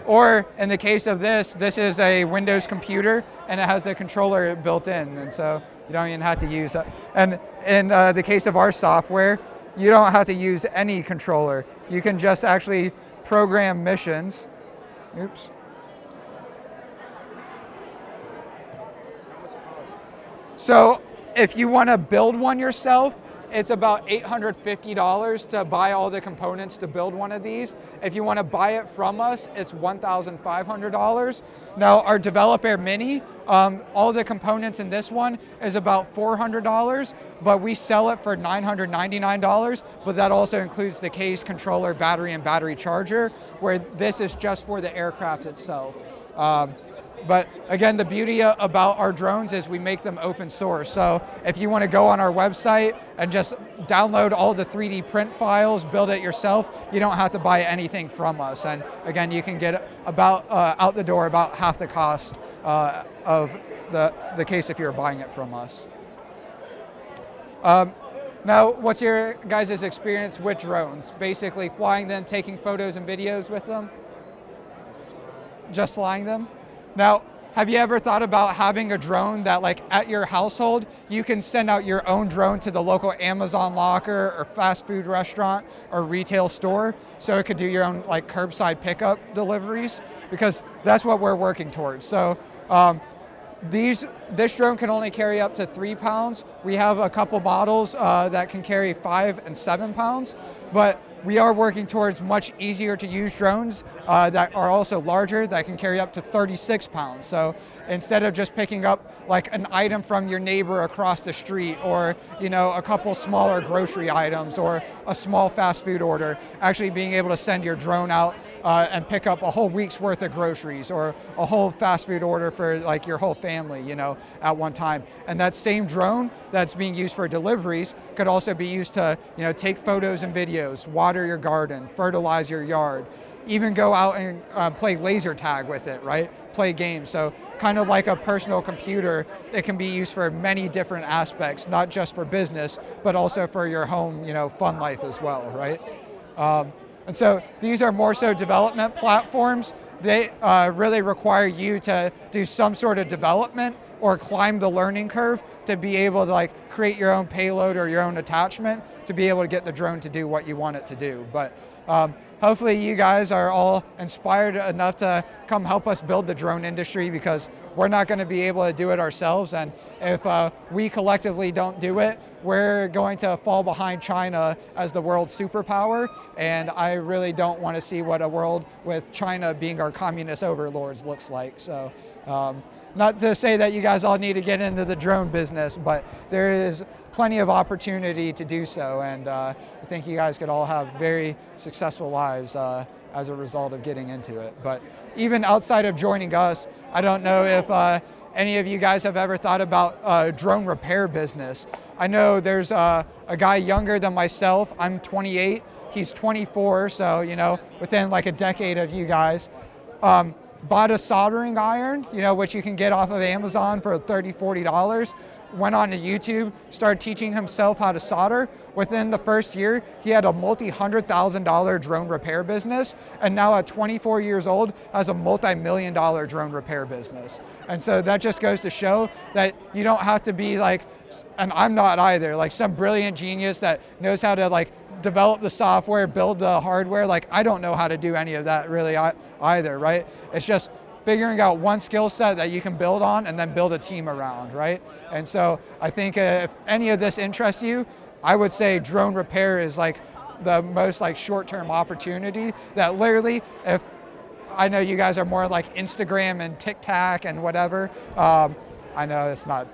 Or in the case of this is a Windows computer, and it has the controller built in, and so you don't even have to use it. And in the case of our software, you don't have to use any controller. You can just actually program missions. Oops. So if you want to build one yourself, it's about $850 to buy all the components to build one of these. If you want to buy it from us, it's $1,500. Now our developer mini, all the components in this one is about $400, but we sell it for $999, but that also includes the case, controller, battery, and battery charger, where this is just for the aircraft itself. But again, the beauty about our drones is we make them open source. So if you want to go on our website and just download all the 3D print files, build it yourself, you don't have to buy anything from us. And again, you can get about out the door about half the cost of the case if you're buying it from us. Now, what's your guys' experience with drones? Basically flying them, taking photos and videos with them? Just flying them? Now, have you ever thought about having a drone that, like, at your household, you can send out your own drone to the local Amazon locker or fast food restaurant or retail store, so it could do your own, like, curbside pickup deliveries? Because that's what we're working towards. So this drone can only carry up to 3 pounds. We have a couple models that can carry 5 and 7 pounds, but we are working towards much easier to use drones that are also larger, that can carry up to 36 pounds. So instead of just picking up like an item from your neighbor across the street, or a couple smaller grocery items, or a small fast food order, actually being able to send your drone out and pick up a whole week's worth of groceries, or a whole fast food order for like your whole family, at one time. And that same drone that's being used for deliveries could also be used to, take photos and videos, water your garden, fertilize your yard, even go out and play laser tag with it, right? Play games. So kind of like a personal computer, it can be used for many different aspects, not just for business, but also for your home, fun life as well, right? And so these are more so development platforms. They really require you to do some sort of development or climb the learning curve to be able to like create your own payload or your own attachment to be able to get the drone to do what you want it to do. But hopefully you guys are all inspired enough to come help us build the drone industry, because we're not going to be able to do it ourselves. And if we collectively don't do it, we're going to fall behind China as the world superpower. And I really don't want to see what a world with China being our communist overlords looks like. So not to say that you guys all need to get into the drone business, but there is plenty of opportunity to do so. And I think you guys could all have very successful lives as a result of getting into it. But even outside of joining us, I don't know if any of you guys have ever thought about drone repair business. I know there's a guy younger than myself. I'm 28, he's 24, so within like a decade of you guys. Bought a soldering iron, which you can get off of Amazon for $30, $40. Went on to YouTube, started teaching himself how to solder. Within the first year, he had a multi-$100,000 drone repair business, and now at 24 years old, has a multi-million-dollar drone repair business. And so that just goes to show that you don't have to be like, and I'm not either, like some brilliant genius that knows how to like develop the software, build the hardware. Like I don't know how to do any of that really either, right? It's just figuring out one skill set that you can build on and then build a team around, right? And so I think if any of this interests you, I would say drone repair is like the most like short-term opportunity that literally, if I know you guys are more like Instagram and TikTok and whatever, I know it's not,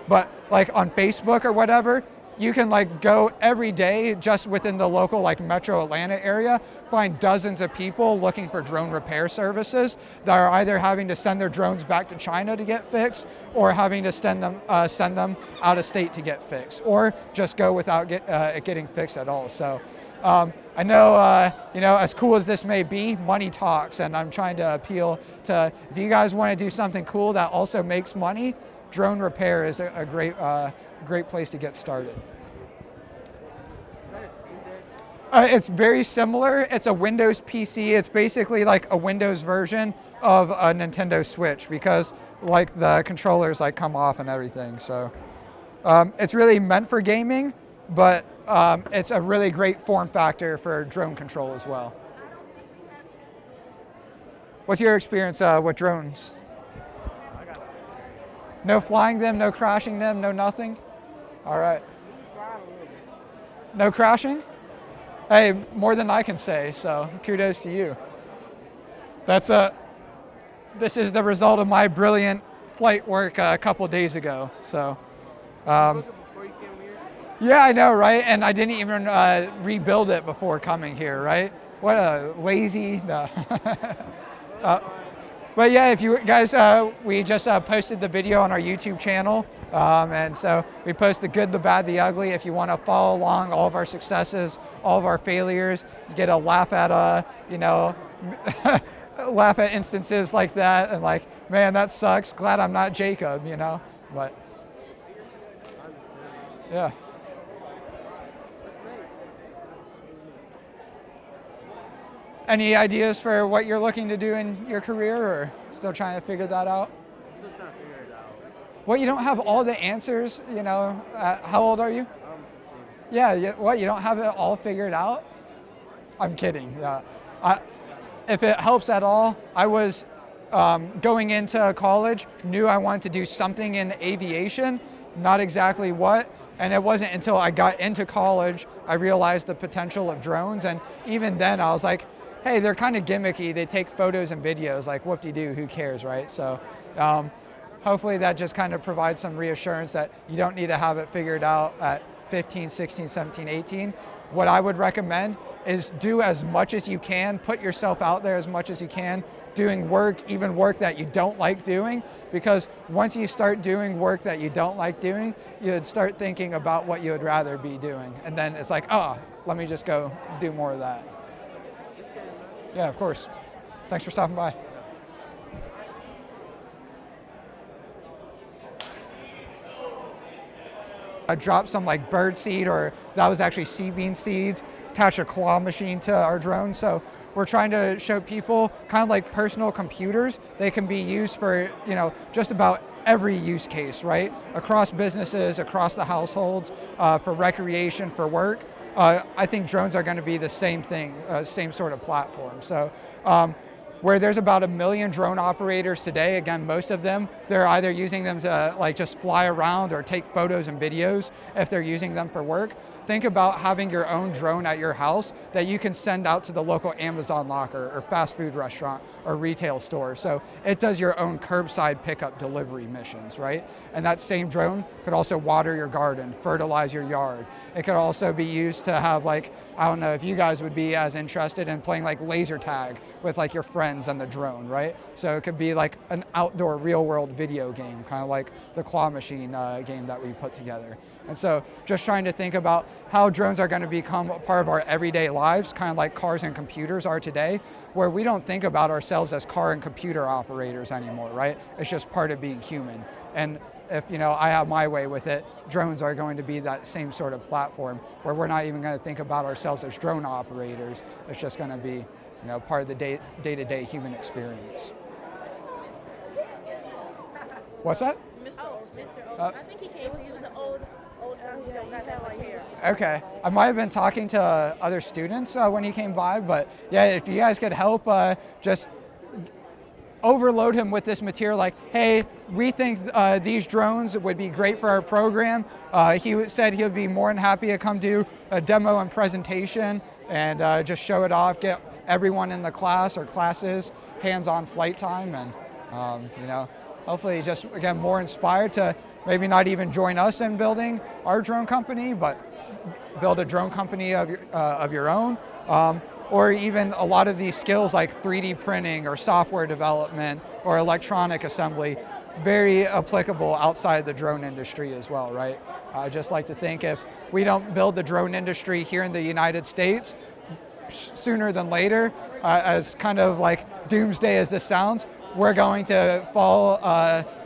but like on Facebook or whatever, you can like go every day just within the local like metro Atlanta area, find dozens of people looking for drone repair services that are either having to send their drones back to China to get fixed, or having to send them out of state to get fixed, or just go without it getting fixed at all. So I know, as cool as this may be, money talks, and I'm trying to appeal to, if you guys want to do something cool that also makes money, drone repair is a great place to get started. It's very similar. It's a Windows PC. It's basically like a Windows version of a Nintendo Switch, because like the controllers like come off and everything. So it's really meant for gaming, but it's a really great form factor for drone control as well. What's your experience with drones? No flying them, no crashing them, no nothing? All right. No crashing? Hey, more than I can say, so kudos to you. This is the result of my brilliant flight work a couple days ago. So, yeah, I know, right? And I didn't even rebuild it before coming here, right? What a lazy. No. But yeah, if you guys, we just posted the video on our YouTube channel. And so we post the good, the bad, the ugly. If you want to follow along all of our successes, all of our failures, you get a laugh at, laugh at instances like that, and like, man, that sucks. Glad I'm not Jacob, but yeah. Any ideas for what you're looking to do in your career, or still trying to figure that out? Still trying to figure it out. Well, you don't have all the answers, how old are you? I'm 15. Yeah, what, you don't have it all figured out? I'm kidding, yeah. If it helps at all, I was going into college, knew I wanted to do something in aviation, not exactly what, And it wasn't until I got into college, I realized the potential of drones. And even then I was like, hey, they're kind of gimmicky. They take photos and videos, like whoop-de-doo, who cares, right? So hopefully that just kind of provides some reassurance that you don't need to have it figured out at 15, 16, 17, 18. What I would recommend is do as much as you can, put yourself out there as much as you can, doing work, even work that you don't like doing, because once you start doing work that you don't like doing, you'd start thinking about what you would rather be doing. And then it's like, oh, let me just go do more of that. Yeah, of course. Thanks for stopping by. I dropped some like bird seed, or that was actually sea bean seeds, attached a claw machine to our drone. So we're trying to show people kind of like personal computers. They can be used for, just about every use case, right? Across businesses, across the households, for recreation, for work. I think drones are going to be the same thing, same sort of platform. So where there's about 1 million drone operators today, again, most of them, they're either using them to like just fly around or take photos and videos if they're using them for work. Think about having your own drone at your house that you can send out to the local Amazon locker or fast food restaurant or retail store. So it does your own curbside pickup delivery missions, right? And that same drone could also water your garden, fertilize your yard. It could also be used to have like, I don't know if you guys would be as interested in playing like laser tag with like your friends and the drone, right? So it could be like an outdoor real world video game, kind of like the claw machine game that we put together. And so just trying to think about how drones are going to become a part of our everyday lives, kind of like cars and computers are today, where we don't think about ourselves as car and computer operators anymore, right? It's just part of being human. And if I have my way with it, drones are going to be that same sort of platform where we're not even going to think about ourselves as drone operators. It's just going to be part of the day-to-day human experience. What's that? Mr. Olson. I think he came. He was an old he don't got that much hair. Okay, I might have been talking to other students when he came by, but yeah, if you guys could help, just overload him with this material, like, hey, we think these drones would be great for our program. He said he would be more than happy to come do a demo and presentation and just show it off, get everyone in the class or classes hands-on flight time, and hopefully just, again, more inspired to maybe not even join us in building our drone company, but build a drone company of your own. Or even a lot of these skills like 3D printing or software development or electronic assembly, very applicable outside the drone industry as well, right? I just like to think if we don't build the drone industry here in the United States, sooner than later, as kind of like doomsday as this sounds, we're going to fall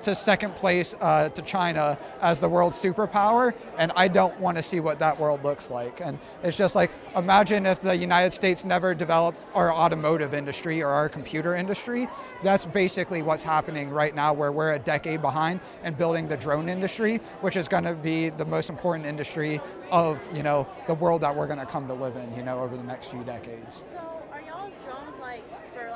to second place to China as the world's superpower, and I don't want to see what that world looks like. And it's just like, imagine if the United States never developed our automotive industry or our computer industry. That's basically what's happening right now, where we're a decade behind in building the drone industry, which is going to be the most important industry of the world that we're going to come to live in over the next few decades. So are y'all's drones like for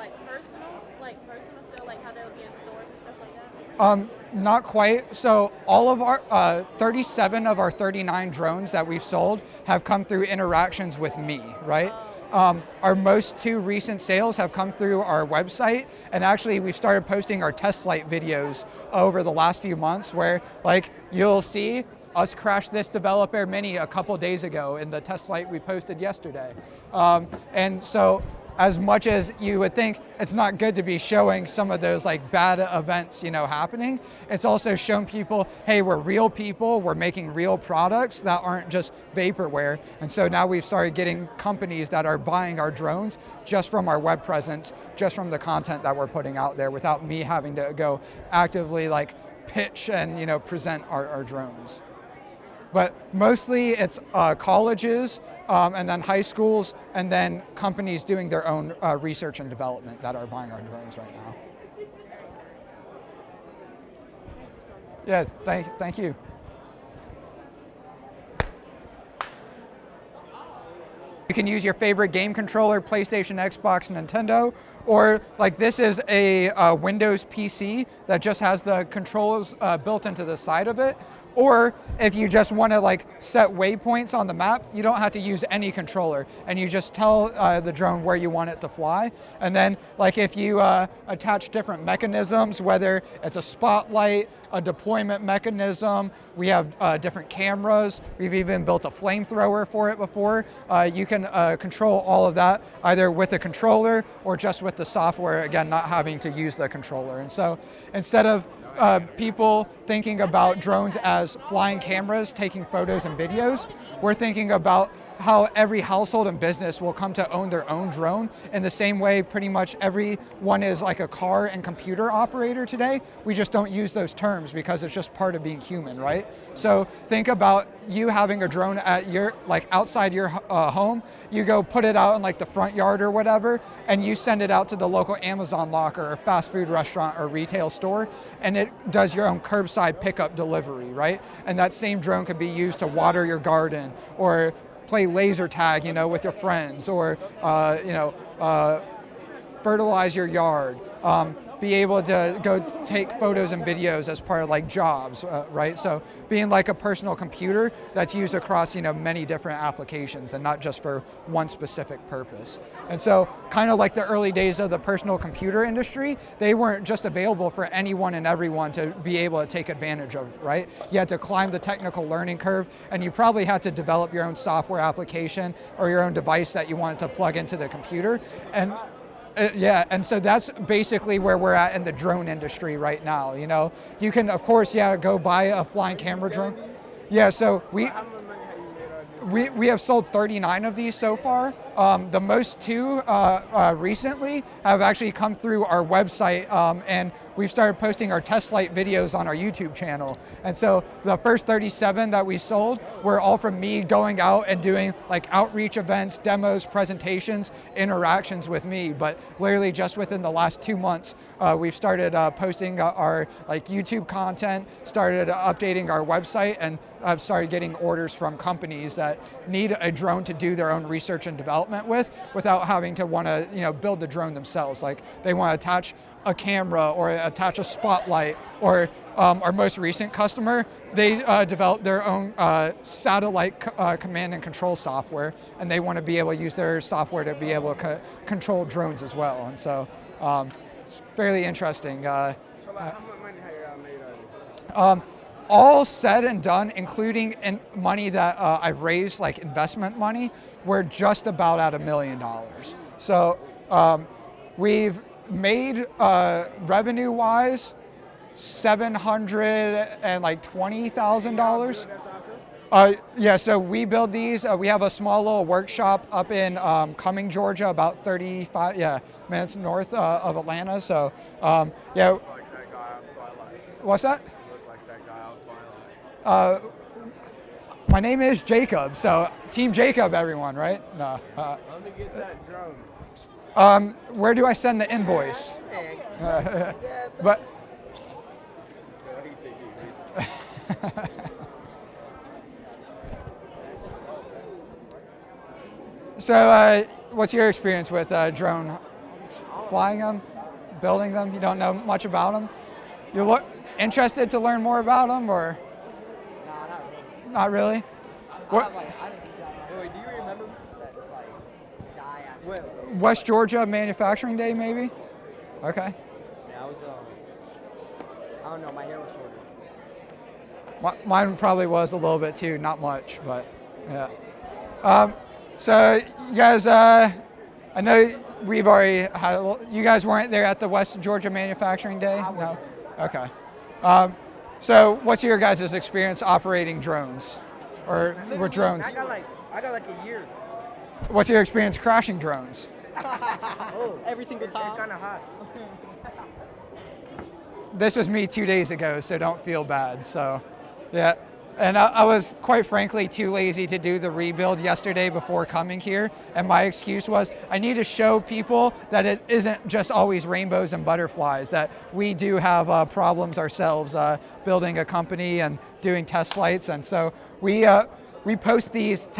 personal sale, like how they'll be in stores and stuff like that? Not quite. So all of our 37 of our 39 drones that we've sold have come through interactions with me, right? Our most two recent sales have come through our website, and actually we've started posting our test flight videos over the last few months, where like you'll see us crash this developer mini a couple days ago in the test flight we posted yesterday. And so as much as you would think it's not good to be showing some of those like bad events happening, it's also shown people, hey, we're real people, we're making real products that aren't just vaporware. And so now we've started getting companies that are buying our drones just from our web presence, just from the content that we're putting out there, without me having to go actively like pitch and present our drones. But mostly it's colleges, and then high schools, and then companies doing their own research and development that are buying our drones right now. Yeah, thank you. can use your favorite game controller, PlayStation, Xbox, Nintendo, or like this is a Windows PC that just has the controls built into the side of it. Or if you just want to like set waypoints on the map, you don't have to use any controller, and you just tell the drone where you want it to fly. And then like if you attach different mechanisms, whether it's a spotlight, a deployment mechanism, we have different cameras. We've even built a flamethrower for it before. You can control all of that either with a controller or just with the software, again, not having to use the controller. And so instead of people thinking about drones as flying cameras, taking photos and videos, we're thinking about how every household and business will come to own their own drone in the same way pretty much everyone is like a car and computer operator today. We just don't use those terms because it's just part of being human, right? So think about you having a drone at your, like outside your home, you go put it out in like the front yard or whatever, and you send it out to the local Amazon locker or fast food restaurant or retail store, and it does your own curbside pickup delivery, right? And that same drone could be used to water your garden or play laser tag, you know, with your friends, or fertilize your yard. Be able to go take photos and videos as part of like jobs, right? So being like a personal computer that's used across, you know, many different applications and not just for one specific purpose. And so kind of like the early days of the personal computer industry, they weren't just available for anyone and everyone to be able to take advantage of, right? You had to climb the technical learning curve, and you probably had to develop your own software application or your own device that you wanted to plug into the computer. And yeah, and so that's basically where we're at in the drone industry right now. You know, you can, of course, yeah, go buy a flying camera drone. Yeah, so we have sold 39 of these so far. The most two recently have actually come through our website, and we've started posting our test flight videos on our YouTube channel. And so the first 37 that we sold were all from me going out and doing like outreach events, demos, presentations, interactions with me. But literally just within the last 2 months, we've started posting our like YouTube content, started updating our website, and I've started getting orders from companies that need a drone to do their own research and development with without having to want to, you know, build the drone themselves. Like they want to attach a camera or attach a spotlight, or our most recent customer, they developed their own satellite command and control software, and they want to be able to use their software to be able to control drones as well. And so it's fairly interesting. So like, how much money have y'all made on it? All said and done, including money that I've raised, like investment money, we're just about at $1 million. So we've made revenue-wise $720,000. Yeah, so we build these. We have a small little workshop up in Cumming, Georgia, about 35 minutes north of Atlanta. So yeah. Like that guy out Twilight. What's that? You look like that guy out Twilight. My name is Jacob, so Team Jacob, everyone, right? No. Let me get that drone. Where do I send the invoice? But. So, what's your experience with drone? Flying them, building them? You don't know much about them? You look interested to learn more about them, or? Nah, Not not really. really. What? I didn't do that. Wait, do you remember? That just like die after. Well, West Georgia Manufacturing Day, maybe? Okay. yeah, I was, I don't know, my hair was shorter. Mine probably was a little bit too, not much, but yeah. So you guys, I know we've already had you guys weren't there at the West Georgia Manufacturing Day? No? Okay. So what's your guys' experience operating drones? Or with drones? I got like a year. What's your experience crashing drones? Oh, every single time. It's kind of hot. This was me 2 days ago, so don't feel bad. So, yeah. And I was quite frankly too lazy to do the rebuild yesterday before coming here. And my excuse was I need to show people that it isn't just always rainbows and butterflies, that we do have problems ourselves building a company and doing test flights. And so we post these test